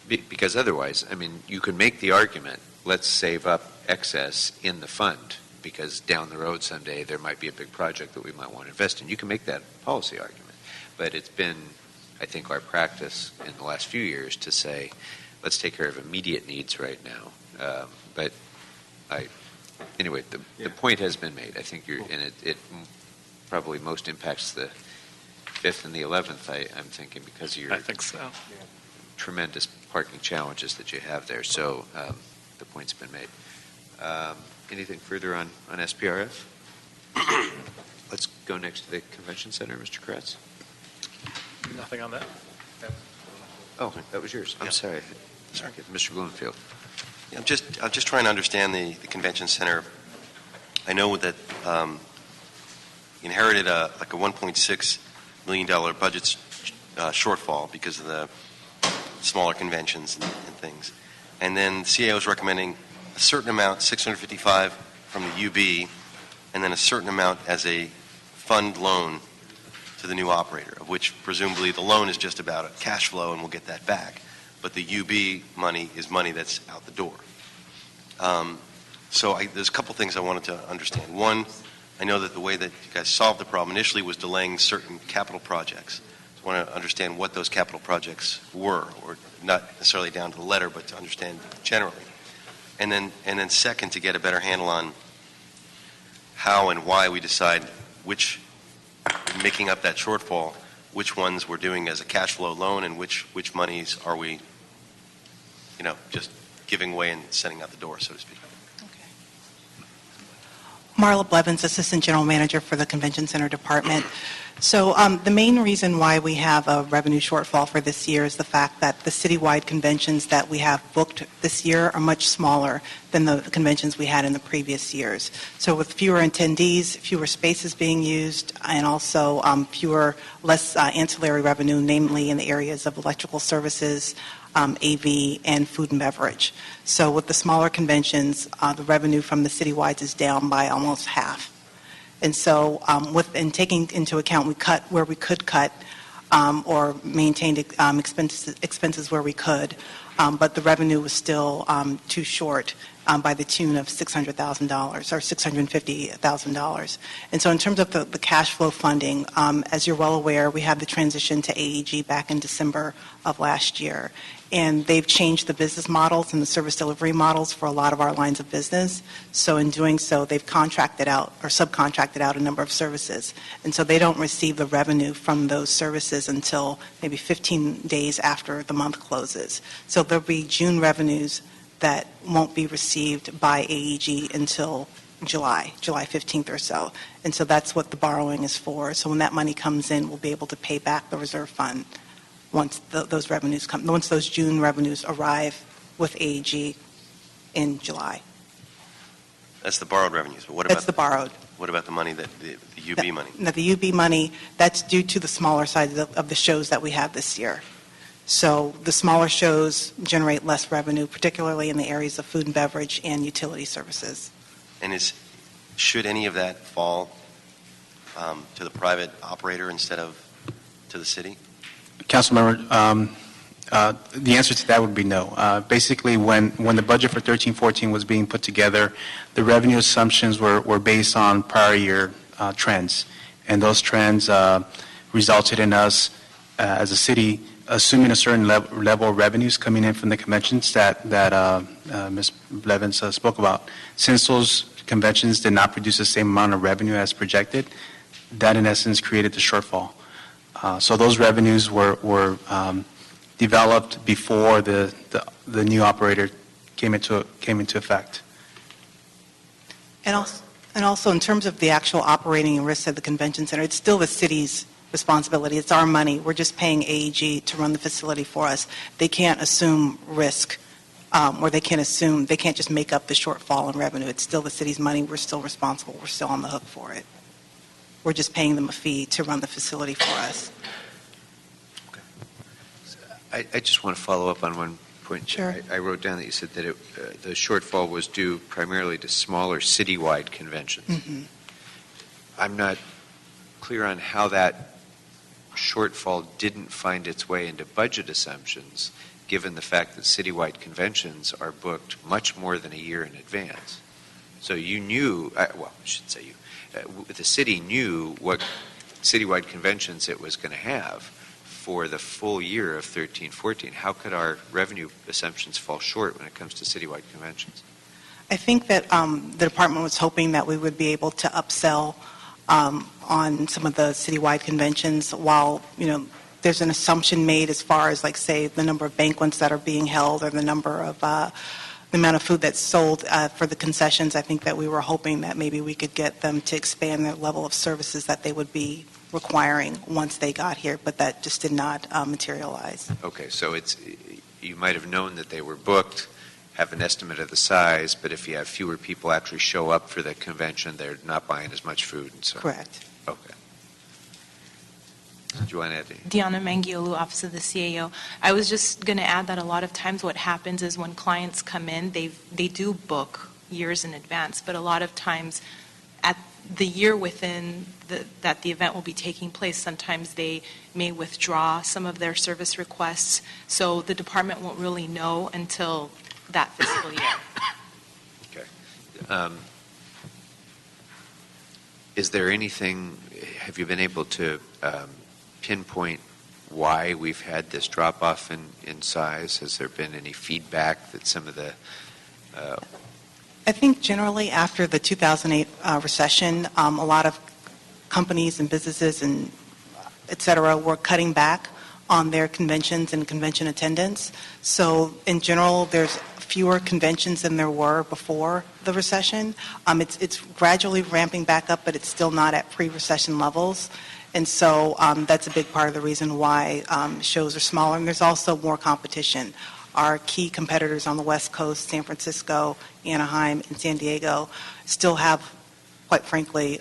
Because otherwise, you can make the argument, let's save up excess in the fund, because down the road someday there might be a big project that we might want to invest in. You can make that policy argument. But it's been, I think, our practice in the last few years to say, let's take care of immediate needs right now. Anyway, the point has been made. I think and it probably most impacts the 5th and the 11th, I'm thinking, because of your I think so. tremendous parking challenges that you have there. So the point's been made. Anything further on SPRF? Let's go next to the Convention Center, Mr. Kratz. Nothing on that? Oh, that was yours. I'm sorry. Mr. Bloomfield. Yeah, I'm just trying to understand the Convention Center. I know that inherited a $1.6 million budget shortfall because of the smaller conventions and things. And then the CAO is recommending a certain amount, $655 from the UB, and then a certain amount as a fund loan to the new operator, of which presumably the loan is just about a cash flow and we'll get that back. But the UB money is money that's out the door. So there's a couple things I wanted to understand. One, I know that the way that you guys solved the problem initially was delaying certain capital projects. I want to understand what those capital projects were, or not necessarily down to the letter, but to understand generally. And then second, to get a better handle on how and why we decide which, making up that shortfall, which ones we're doing as a cash flow loan and which monies are we, just giving away and sending out the door, so to speak. Okay. Marla Blevins, Assistant General Manager for the Convention Center Department. So the main reason why we have a revenue shortfall for this year is the fact that the citywide conventions that we have booked this year are much smaller than the conventions we had in the previous years. So with fewer attendees, fewer spaces being used, and also less ancillary revenue, namely in the areas of electrical services, AV, and food and beverage. So with the smaller conventions, the revenue from the citywides is down by almost half. And so in taking into account, we cut where we could cut or maintained expenses where we could, but the revenue was still too short by the tune of $600,000 or $650,000. And so in terms of the cash flow funding, as you're well aware, we had the transition to AEG back in December of last year. And they've changed the business models and the service delivery models for a lot of our lines of business. So in doing so, they've contracted out or subcontracted out a number of services. And so they don't receive the revenue from those services until maybe 15 days after the month closes. So there'll be June revenues that won't be received by AEG until July 15th or so. And so that's what the borrowing is for. So when that money comes in, we'll be able to pay back the reserve fund once those revenues come, once those June revenues arrive with AEG in July. That's the borrowed revenues, but That's the borrowed. What about the money, the UB money? Now, the UB money, that's due to the smaller size of the shows that we have this year. So the smaller shows generate less revenue, particularly in the areas of food and beverage and utility services. And should any of that fall to the private operator instead of to the city? Councilmember, the answer to that would be no. Basically, when the budget for 13-14 was being put together, the revenue assumptions were based on prior year trends. And those trends resulted in us, as a city, assuming a certain level of revenues coming in from the conventions that Ms. Blevins spoke about. Since those conventions did not produce the same amount of revenue as projected, that in essence created the shortfall. So those revenues were developed before the new operator came into effect. And also in terms of the actual operating risks of the convention center, it's still the city's responsibility. It's our money. We're just paying AEG to run the facility for us. They can't assume risk, or they can't just make up the shortfall in revenue. It's still the city's money. We're still responsible. We're still on the hook for it. We're just paying them a fee to run the facility for us. Okay. I just want to follow up on one point. Sure. I wrote down that you said that the shortfall was due primarily to smaller citywide conventions. Mm-hmm. I'm not clear on how that shortfall didn't find its way into budget assumptions, given the fact that citywide conventions are booked much more than a year in advance. So you knew, well, I should say you, the city knew what citywide conventions it was going to have for the full year of 13-14. How could our revenue assumptions fall short when it comes to citywide conventions? I think that the department was hoping that we would be able to upsell on some of the citywide conventions while, there's an assumption made as far as, like, say, the number of banquets that are being held or the number of the amount of food that's sold for the concessions. I think that we were hoping that maybe we could get them to expand their level of services that they would be requiring once they got here, but that just did not materialize. Okay, so you might have known that they were booked, have an estimate of the size, but if you have fewer people actually show up for the convention, they're not buying as much food and so. Correct. Okay. Do you want to add anything? Diana Mangiolu, Office of the CAO. I was just going to add that a lot of times what happens is when clients come in, they do book years in advance, but a lot of times at the year within that the event will be taking place, sometimes they may withdraw some of their service requests, so the department won't really know until that fiscal year. Okay. Is there anything, have you been able to pinpoint why we've had this drop-off in size? Has there been any feedback that some of the... I think generally after the 2008 recession, a lot of companies and businesses and et cetera were cutting back on their conventions and convention attendance. So in general, there's fewer conventions than there were before the recession. It's gradually ramping back up, but it's still not at pre-recession levels. And so that's a big part of the reason why shows are smaller. And there's also more competition. Our key competitors on the West Coast, San Francisco, Anaheim, and San Diego, still have, quite frankly,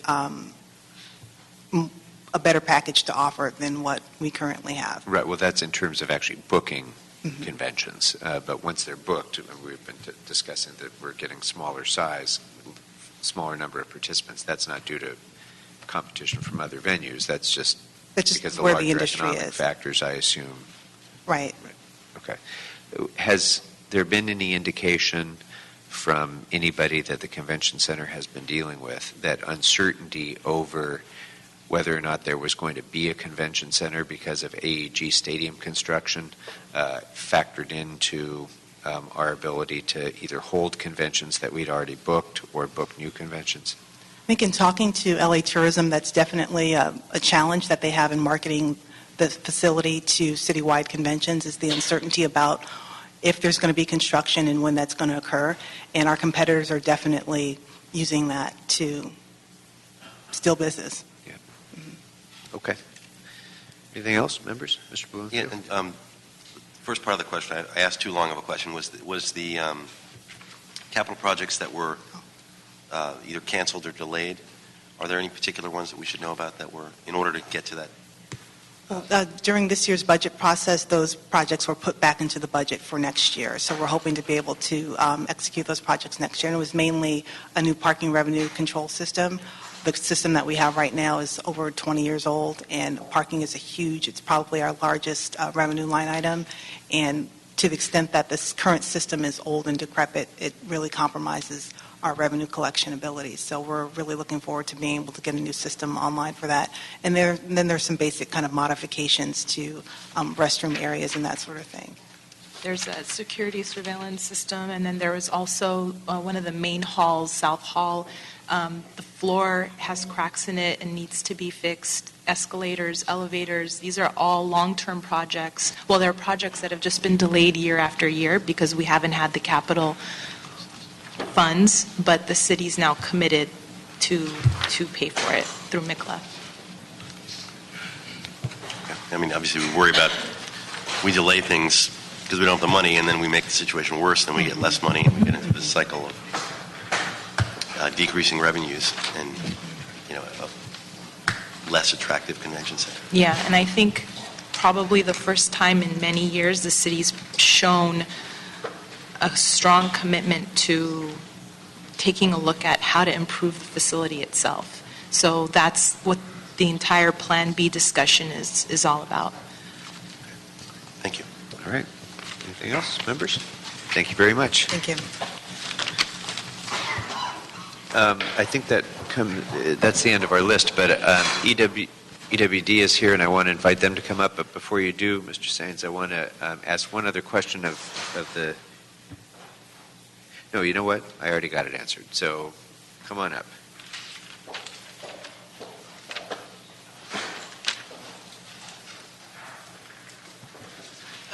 a better package to offer than what we currently have. Right, well, that's in terms of actually booking conventions. But once they're booked, we've been discussing that we're getting smaller size, smaller number of participants. That's not due to competition from other venues. That's just because of where the the larger industry economic is. factors, I assume. Right. Okay. Has there been any indication from anybody that the convention center has been dealing with that uncertainty over whether or not there was going to be a convention center because of AEG stadium construction factored into our ability to either hold conventions that we'd already booked or book new conventions? I think in talking to LA Tourism, that's definitely a challenge that they have in marketing the facility to citywide conventions, is the uncertainty about if there's going to be construction and when that's going to occur. And our competitors are definitely using that to steal business. Yeah. Okay. Anything else, members? Mr. Bloomfield? Yeah, and first part of the question, I asked too long of a question, was the capital projects that were either canceled or delayed, are there any particular ones that we should know about that were, in order to get to that? During this year's budget process, those projects were put back into the budget for next year. So we're hoping to be able to execute those projects next year. And it was mainly a new parking revenue control system. The system that we have right now is over 20 years old, and parking is it's probably our largest revenue line item. And to the extent that this current system is old and decrepit, it really compromises our revenue collection abilities. So we're really looking forward to being able to get a new system online for that. And then there's some basic kind of modifications to restroom areas and that sort of thing. There's a security surveillance system, and then there was also one of the main halls, South Hall. The floor has cracks in it and needs to be fixed. Escalators, elevators, these are all long-term projects. Well, they're projects that have just been delayed year after year because we haven't had the capital funds, but the city's now committed to pay for it through MICLA. I mean, obviously we worry about, we delay things because we don't have the money, and then we make the situation worse, then we get less money, and we get into this cycle of decreasing revenues and, a less attractive convention center. Yeah, and I think probably the first time in many years the city's shown a strong commitment to taking a look at how to improve the facility itself. So that's what the entire Plan B discussion is all about. Thank you. All right. Anything else, members? Thank you very much. Thank you. I think that's the end of our list, but EWD is here, and I want to invite them to come up. But before you do, Mr. Sainz, I want to ask one other question of the... No, you know what? I already got it answered. So come on up.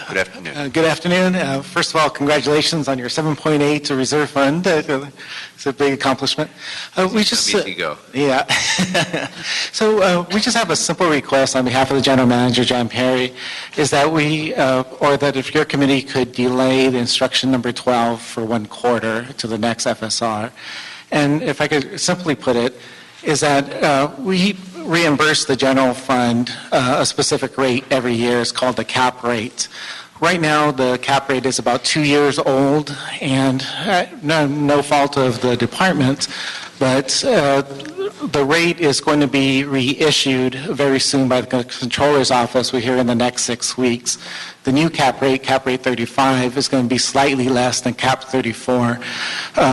Good afternoon. Good afternoon. First of all, congratulations on your 7.8 reserve fund. It's a big accomplishment. We just easy go. Yeah. So we just have a simple request on behalf of the General Manager, John Perry, is that or that if your committee could delay the instruction number 12 for 1 quarter to the next FSR. And if I could simply put it, is that we reimburse the general fund a specific rate every year. It's called the cap rate. Right now, the cap rate is about 2 years old, and no fault of the department, but the rate is going to be reissued very soon by the Controller's Office. We hear in the next 6 weeks. The new cap rate 35, is going to be slightly less than cap 34.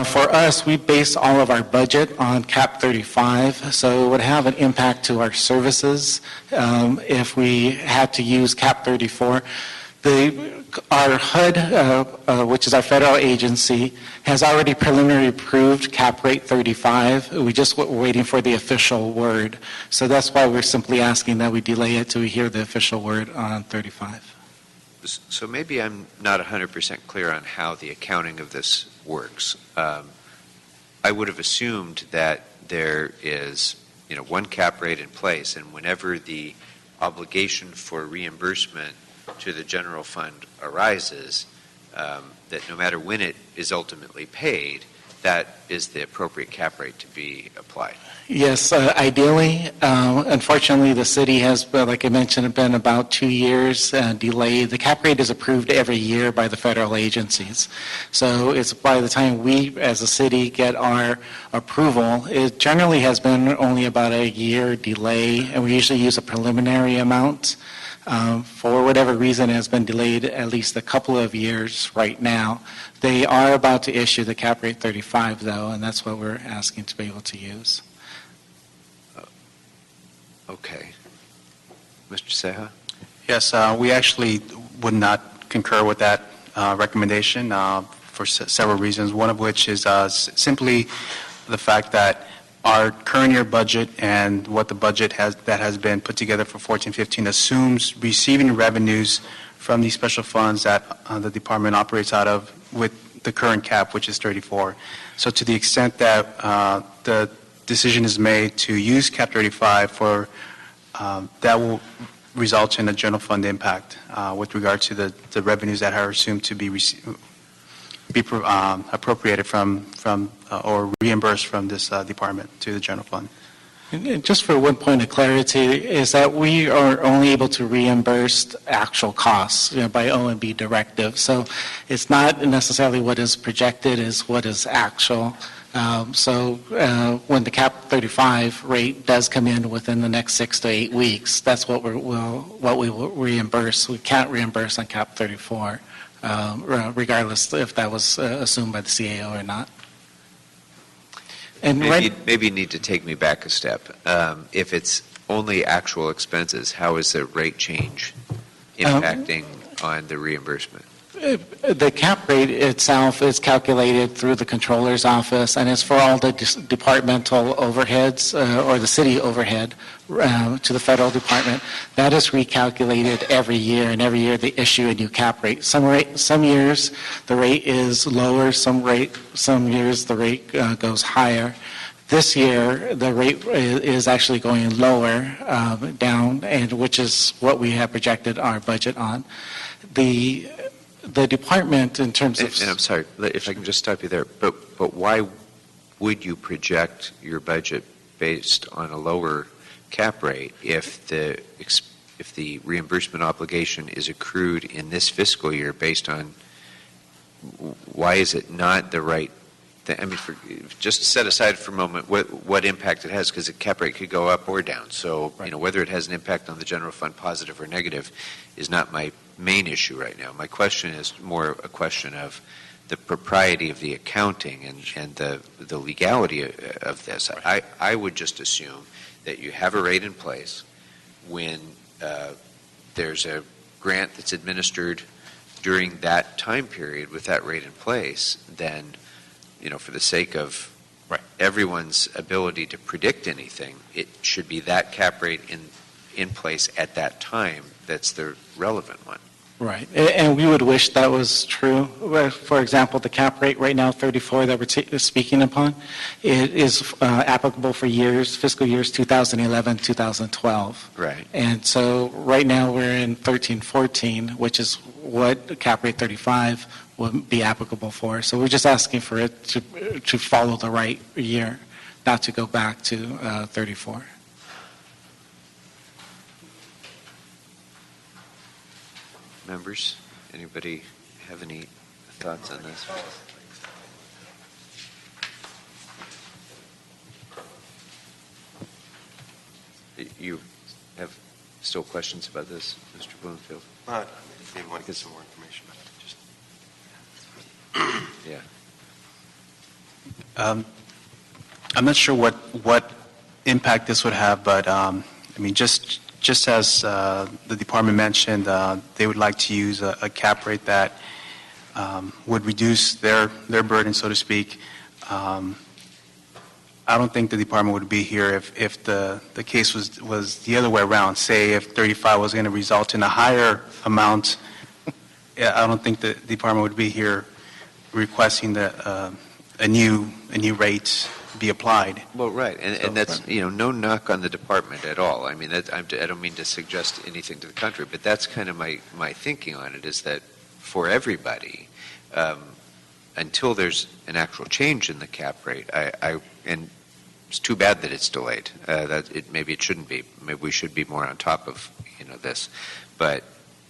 For us, we base all of our budget on cap 35, so it would have an impact to our services if we had to use cap 34. Our HUD, which is our federal agency, has already preliminarily approved cap rate 35. We just were waiting for the official word. So that's why we're simply asking that we delay it till we hear the official word on 35. So maybe I'm not 100% clear on how the accounting of this works. I would have assumed that there is, one cap rate in place, and whenever the obligation for reimbursement to the general fund arises, that no matter when it is ultimately paid, that is the appropriate cap rate to be applied. Yes, ideally. Unfortunately, the city has, like I mentioned, been about 2 years delayed. The cap rate is approved every year by the federal agencies. So it's by the time we, as a city, get our approval, it generally has been only about a year delay, and we usually use a preliminary amount. For whatever reason, it has been delayed at least a couple of years right now. They are about to issue the cap rate 35, though, and that's what we're asking to be able to use. Okay. Mr. Ceja? Yes, we actually would not concur with that recommendation for several reasons, one of which is simply the fact that our current year budget and what the budget that has been put together for 14-15 assumes receiving revenues from these special funds that the department operates out of with the current cap, which is 34. So to the extent that the decision is made to use cap 35 for that will result in a general fund impact with regard to the revenues that are assumed to be appropriated from or reimbursed from this department to the general fund. And just for one point of clarity, is that we are only able to reimburse actual costs by OMB directive. So it's not necessarily what is projected, is what is actual. So when the cap 35 rate does come in within the next 6 to 8 weeks, that's what we will reimburse. We can't reimburse on cap 34, regardless if that was assumed by the CAO or not. And maybe you need to take me back a step. If it's only actual expenses, how is the rate change impacting on the reimbursement? The cap rate itself is calculated through the controller's office, and it's for all the departmental overheads or the city overhead to the federal department. That is recalculated every year, and every year they issue a new cap rate. Some years the rate is lower, some years the rate goes higher. This year, the rate is actually going lower down, and which is what we have projected our budget on. The department, in terms of... And I'm sorry, if I can just stop you there, but why would you project your budget based on a lower cap rate if the reimbursement obligation is accrued in this fiscal year based on... Why is it not the right... I mean, just set aside for a moment what impact it has, because the cap rate could go up or down. So, right. Whether it has an impact on the general fund, positive or negative, is not my main issue right now. My question is more a question of the propriety of the accounting and the legality of this. Right. I would just assume that you have a rate in place when there's a grant that's administered during that time period with that rate in place, then for the sake of everyone's ability to predict anything, it should be that cap rate in place at that time that's the relevant one. Right, and we would wish that was true. For example, the cap rate right now, 34, that we're speaking upon, it is applicable for fiscal years 2011, 2012. Right. And so right now we're in 13-14, which is what cap rate 35 would be applicable for. So we're just asking for it to follow the right year, not to go back to 34. Members, anybody have any thoughts on this? You have still questions about this, Mr. Bloomfield? Maybe want to get some more information about it. Yeah. I'm not sure what impact this would have, but just as the department mentioned, they would like to use a cap rate that would reduce their burden, so to speak. I don't think the department would be here if the case was the other way around. Say if 35 was going to result in a higher amount I don't think the department would be here requesting that a new rate be applied. Well, right, and that's, no knock on the department at all. I mean, I don't mean to suggest anything to the contrary, but that's kind of my thinking on it, is that for everybody, until there's an actual change in the cap rate, and it's too bad that it's delayed. Maybe it shouldn't be. Maybe we should be more on top of this. But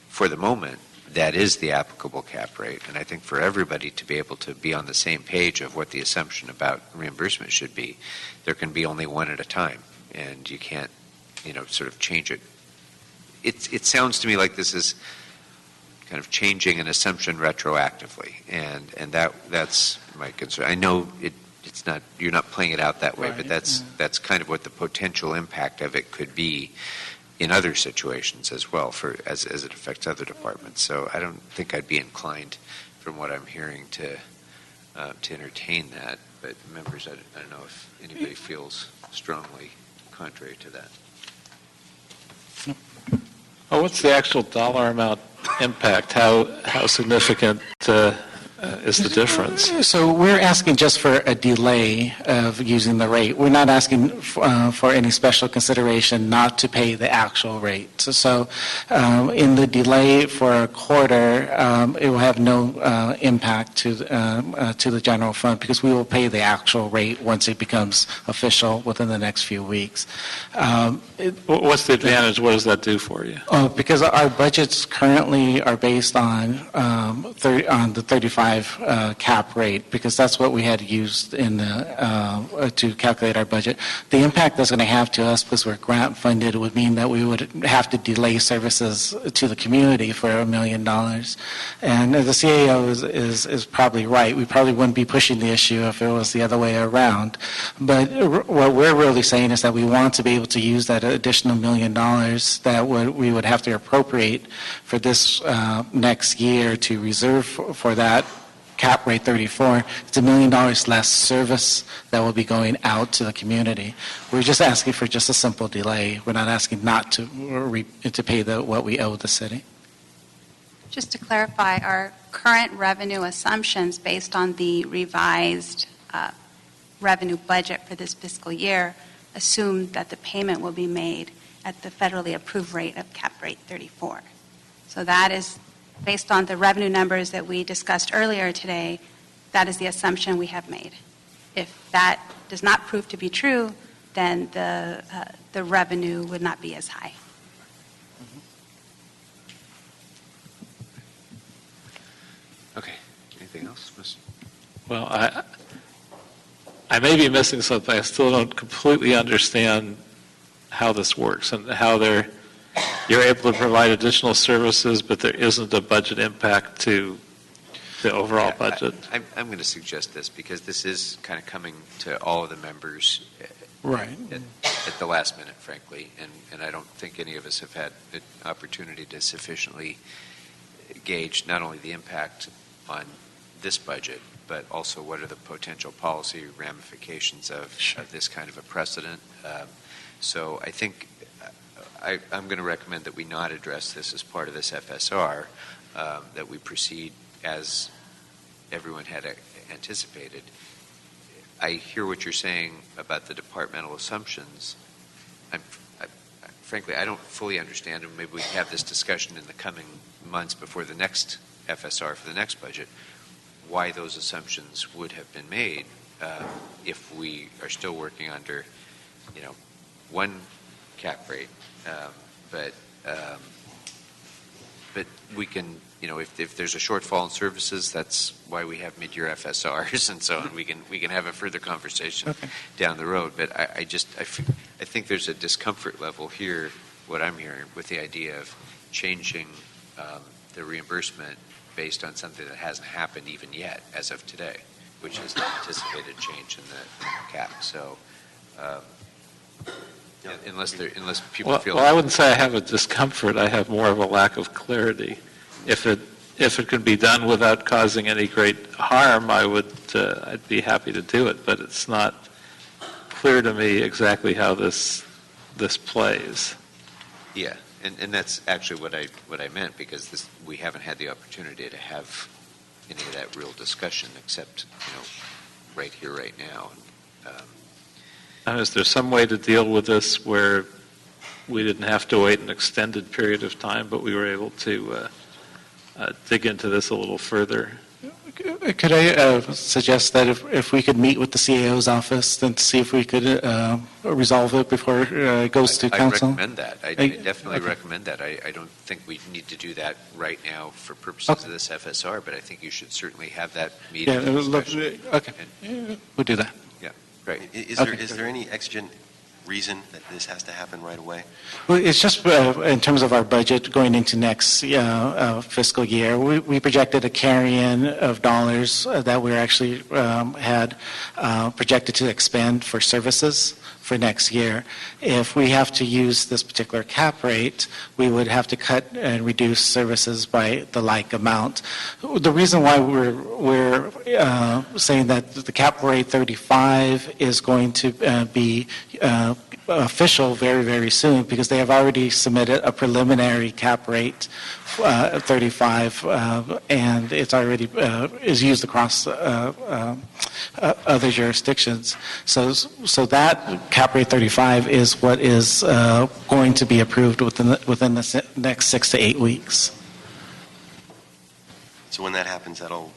for the moment, that is the applicable cap rate, and I think for everybody to be able to be on the same page of what the assumption about reimbursement should be, there can be only one at a time, and you can't, sort of change it. It sounds to me like this is kind of changing an assumption retroactively, and that's my concern. I know it's not, you're not playing it out that way, Right. but that's kind of what the potential impact of it could be in other situations as well, as it affects other departments. So I don't think I'd be inclined, from what I'm hearing, to entertain that. But members, I don't know if anybody feels strongly contrary to that. Well, what's the actual dollar amount impact? How significant is the difference? So we're asking just for a delay of using the rate. We're not asking for any special consideration not to pay the actual rate. So in the delay for a quarter, it will have no impact to the general fund, because we will pay the actual rate once it becomes official within the next few weeks. What's the advantage? What does that do for you? Because our budgets currently are based on the 35 cap rate, because that's what we had used to calculate our budget. The impact that's going to have to us, because we're grant funded, would mean that we would have to delay services to the community for $1 million. And the CAO is probably right. We probably wouldn't be pushing the issue if it was the other way around. But what we're really saying is that we want to be able to use that additional $1 million that we would have to appropriate for this next year to reserve for that cap rate 34. It's $1 million less service that will be going out to the community. We're just asking for just a simple delay. We're not asking not to pay what we owe the city. Just to clarify, our current revenue assumptions based on the revised revenue budget for this fiscal year assume that the payment will be made at the federally approved rate of cap rate 34. So that is based on the revenue numbers that we discussed earlier today. That is the assumption we have made. If that does not prove to be true, then the revenue would not be as high. Okay. Anything else? Well, I may be missing something. I still don't completely understand how this works and how you're able to provide additional services, but there isn't a budget impact to the overall budget. I'm going to suggest this, because this is kind of coming to all of the members right at the last minute, frankly, and I don't think any of us have had an opportunity to sufficiently gauge not only the impact on this budget, but also what are the potential policy ramifications of this kind of a precedent. So I think I'm going to recommend that we not address this as part of this FSR, that we proceed as everyone had anticipated. I hear what you're saying about the departmental assumptions. Frankly, I don't fully understand, and maybe we can have this discussion in the coming months before the next FSR for the next budget, why those assumptions would have been made if we are still working under, one cap rate. But we can, if there's a shortfall in services, that's why we have mid-year FSRs and so on. We can have a further conversation down the road. But I think there's a discomfort level here, what I'm hearing, with the idea of changing the reimbursement based on something that hasn't happened even yet as of today, which is the anticipated change in the cap. So. Unless people feel. Well, I wouldn't say I have a discomfort. I have more of a lack of clarity. If it could be done without causing any great harm, I'd be happy to do it. But it's not clear to me exactly how this plays. Yeah, And that's actually what I meant, because we haven't had the opportunity to have any of that real discussion, except, right here, right now. Is there some way to deal with this where we didn't have to wait an extended period of time, but we were able to dig into this a little further? Could I suggest that if we could meet with the CAO's office and see if we could resolve it before it goes to council? I recommend that. I definitely recommend that. I don't think we need to do that right now for purposes of this FSR, but I think you should certainly have that meeting. We'll do that. Yeah, great. Is there any exigent reason that this has to happen right away? Well, it's just in terms of our budget going into next fiscal year, we projected a carry-in of dollars that we actually had projected to expend for services for next year. If we have to use this particular cap rate, we would have to cut and reduce services by the like amount. The reason why we're saying that the cap rate 35 is going to be official very, very soon, because they have already submitted a preliminary cap rate 35, and it's already is used across other jurisdictions. So that cap rate 35 is what is going to be approved within the next 6 to 8 weeks. So when that happens, that'll...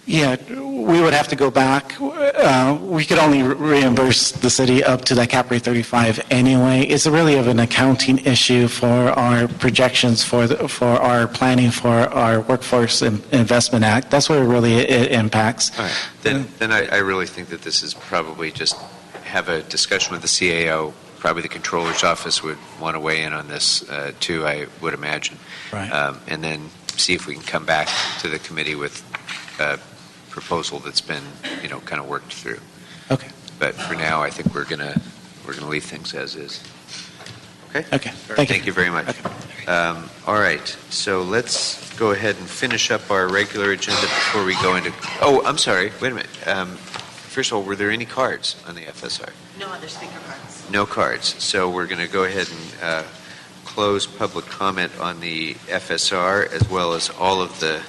Yeah, we would have to go back. We could only reimburse the city up to that cap rate 35 anyway. It's really of an accounting issue for our projections for our planning for our Workforce Investment Act. That's where really it impacts. All right. Then I really think that this is probably just have a discussion with the CAO. Probably the Controller's Office would want to weigh in on this too, I would imagine. Right. And then see if we can come back to the committee with a proposal that's been, kind of worked through. Okay. But for now, I think we're gonna leave things as is. Okay. Okay. Thank you very much. Okay. All right. So let's go ahead and finish up our regular agenda before we go into. Oh, I'm sorry. Wait a minute. First of all, were there any cards on the FSR? No other speaker cards. No cards. So we're going to go ahead and close public comment on the FSR, as well as all of the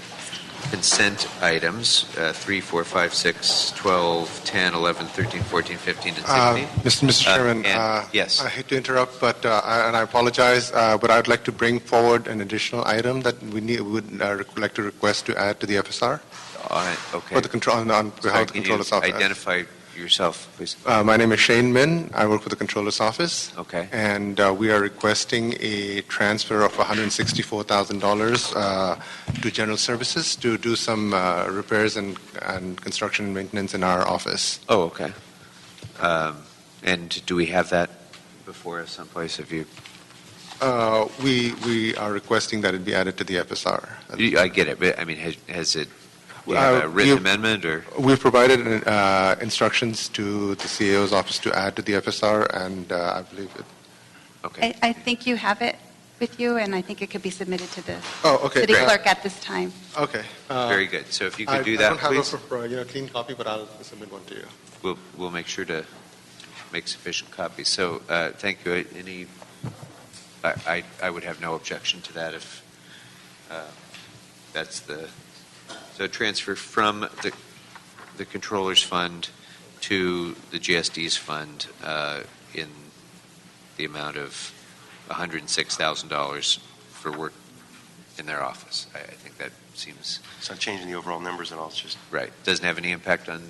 consent items, 3, 4, 5, 6, 12, 10, 11, 13, 14, 15, and 16. Mr. Chairman, yes. I hate to interrupt, but and I apologize, but I'd like to bring forward an additional item that we would like to request to add to the FSR. Okay. For the control, on behalf of the Controller's Office. Identify yourself, please. My name is Shane Min. I work for the Controller's Office. Okay. And we are requesting a transfer of $164,000 to General Services to do some repairs and construction and maintenance in our office. Oh, okay. And do we have that before us someplace? Have you? We are requesting that it be added to the FSR. I get it, but I mean, has it? Do you have a written amendment, or? We've provided instructions to the CAO's office to add to the FSR, and I believe it. Okay. I think you have it with you, and I think it could be submitted to the city great. clerk at this time. Okay. Very good. So if you could do that, please. I don't have a clean copy, but I'll submit one to you. We'll make sure to make sufficient copies. So thank you. I would have no objection to that if that's the. So transfer from the Controller's Fund to the GSD's fund in the amount of $106,000 for work in their office. I think that seems... It's not changing the overall numbers at all, it's just... Right. Doesn't have any impact on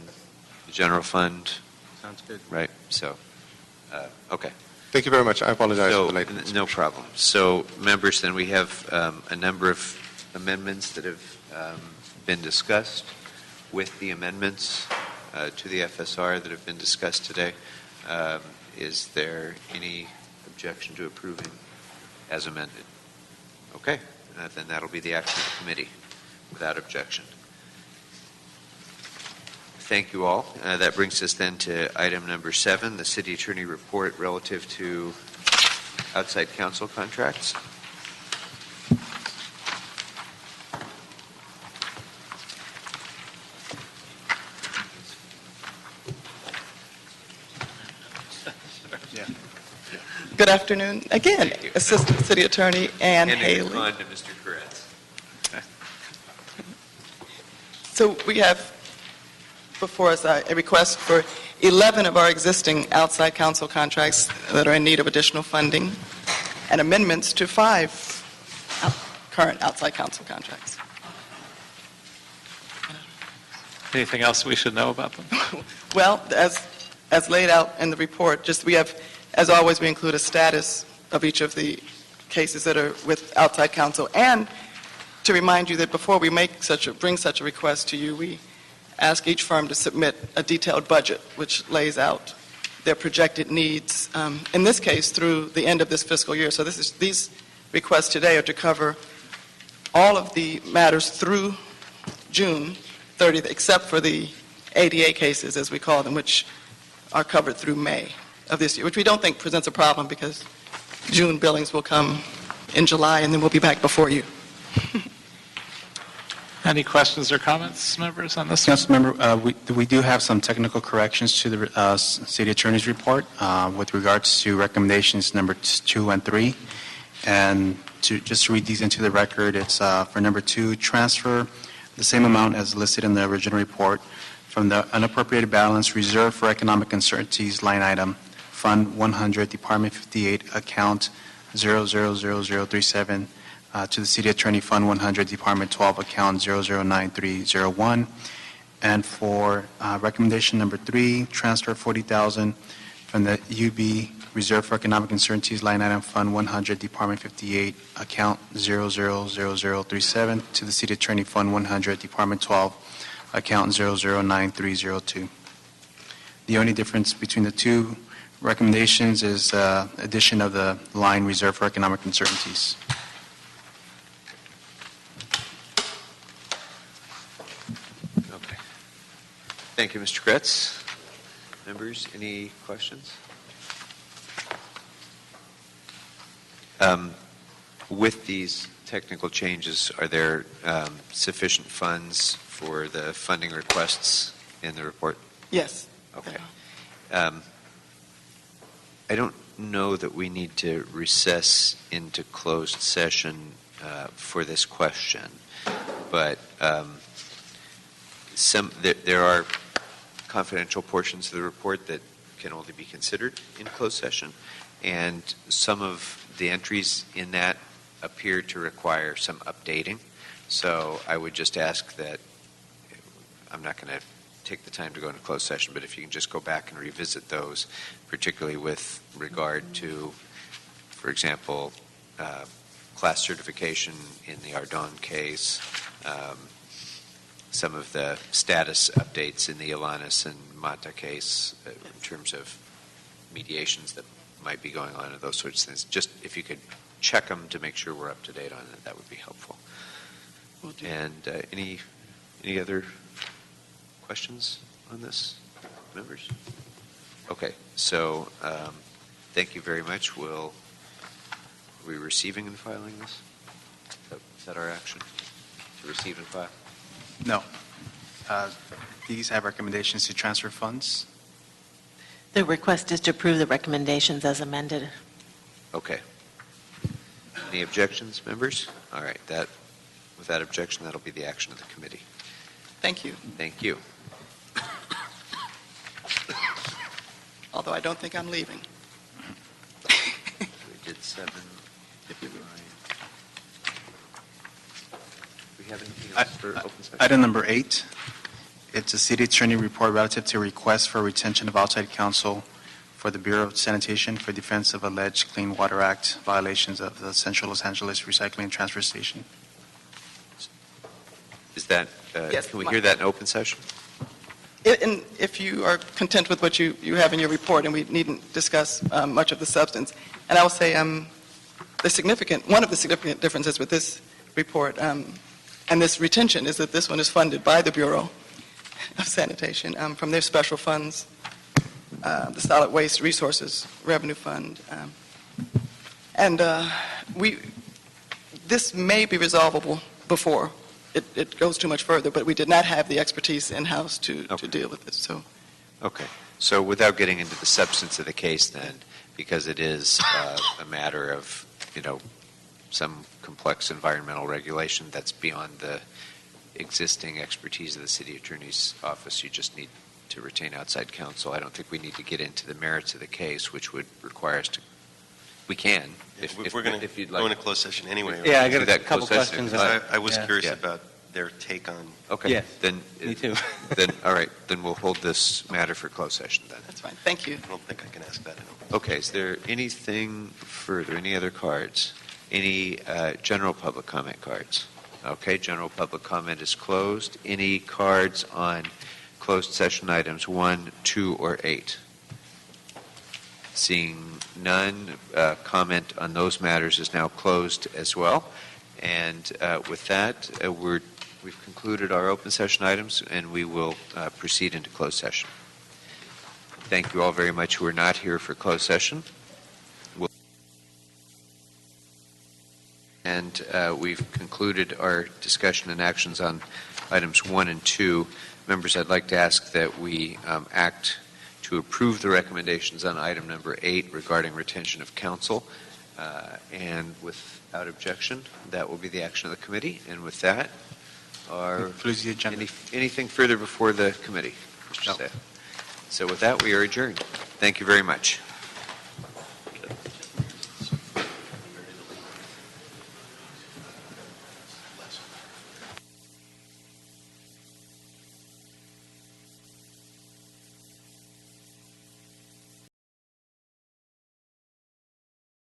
the general fund. Sounds good. Right. So, okay. Thank you very much. I apologize for the lateness. No problem. So, members, then we have a number of amendments that have been discussed with the amendments to the FSR that have been discussed today. Is there any objection to approving as amended? Okay. Then that'll be the action of the committee without objection. Thank you all. That brings us then to item number 7, the City Attorney Report relative to outside counsel contracts. Good afternoon. Again, Assistant City Attorney Ann And Haley. on to Mr. Koretz. So we have before us a request for 11 of our existing outside counsel contracts that are in need of additional funding and amendments to 5 current outside counsel contracts. Anything else we should know about them? Well, as laid out in the report, just we have, as always, we include a status of each of the cases that are with outside counsel, and to remind you that before we bring such a request to you, we ask each firm to submit a detailed budget which lays out their projected needs, in this case, through the end of this fiscal year. So these requests today are to cover all of the matters through June 30th, except for the ADA cases, as we call them, which are covered through May of this year, which we don't think presents a problem because June billings will come in July, and then we'll be back before you. Any questions or comments, members, on this? Councilmember, we do have some technical corrections to the City Attorney's report with regards to recommendations number 2 and 3. And to just read these into the record, it's for number 2, transfer the same amount as listed in the original report from the unappropriated balance reserved for economic uncertainties line item, Fund 100, Department 58, account 000037, to the City Attorney Fund 100, Department 12, account 009301. And for recommendation number 3, transfer 40,000 from the UB Reserve for Economic Uncertainties line item, Fund 100, Department 58, account 000037, to the City Attorney Fund 100, Department 12, account 009302. The only difference between the two recommendations is addition of the line reserved for economic uncertainties. Okay. Thank you, Mr. Koretz. Members, any questions? With these technical changes, are there sufficient funds for the funding requests in the report? Yes. Okay. I don't know that we need to recess into closed session for this question, but there are confidential portions of the report that can only be considered in closed session, and some of the entries in that appear to require some updating. So I would just ask that, I'm not going to take the time to go into closed session, but if you can just go back and revisit those, particularly with regard to, for example, class certification in the Ardon case, some of the status updates in the Alanis and Mata case in terms of mediations that might be going on and those sorts of things. Just if you could check them to make sure we're up to date on it, that would be helpful. And any other questions on this, members? Okay, so thank you very much. Are we receiving and filing this? Is that our action, to receive and file? No. These have recommendations to transfer funds. The request is to approve the recommendations as amended. Okay. Any objections, members? All right. Without objection, that'll be the action of the committee. Thank you. Thank you. Although I don't think I'm leaving. We did 7. Do we have anything else for open session? Item number 8, it's a City Attorney report relative to request for retention of outside counsel for the Bureau of Sanitation for defense of alleged Clean Water Act violations of the Central Los Angeles Recycling and Transfer Station. Is that, Yes, can we hear that in open session? And if you are content with what you have in your report, and we needn't discuss much of the substance, and I will say one of the significant differences with this report and this retention is that this one is funded by the Bureau of Sanitation from their special funds, the Solid Waste Resources Revenue Fund. This may be resolvable before it goes too much further, but we did not have the expertise in-house to deal with this. So. Okay. So without getting into the substance of the case then, because it is a matter of, some complex environmental regulation that's beyond the existing expertise of the city attorney's office. You just need to retain outside counsel. I don't think we need to get into the merits of the case, which would require us to. We can, if we're going if you'd to go like. into closed session anyway. Yeah, I Do got a that couple closed session. questions. I was curious Yeah. about their take on. Okay. Yes, Then, me too. then, all right, then we'll hold this matter for closed session then. That's fine. Thank you. I don't think I can ask that. Okay, is there anything further, any other cards? Any general public comment cards? Okay, general public comment is closed. Any cards on closed session items 1, 2, or 8? Seeing none, comment on those matters is now closed as well. And with that, we've concluded our open session items, and we will proceed into closed session. Thank you all very much who are not here for closed session. And we've concluded our discussion and actions on items 1 and 2. Members, I'd like to ask that we act to approve the recommendations on item number 8 regarding retention of counsel. And without objection, that will be the action of the committee. And with that, anything further before the committee, Mr. Sayah? So with that, we are adjourned. Thank you very much.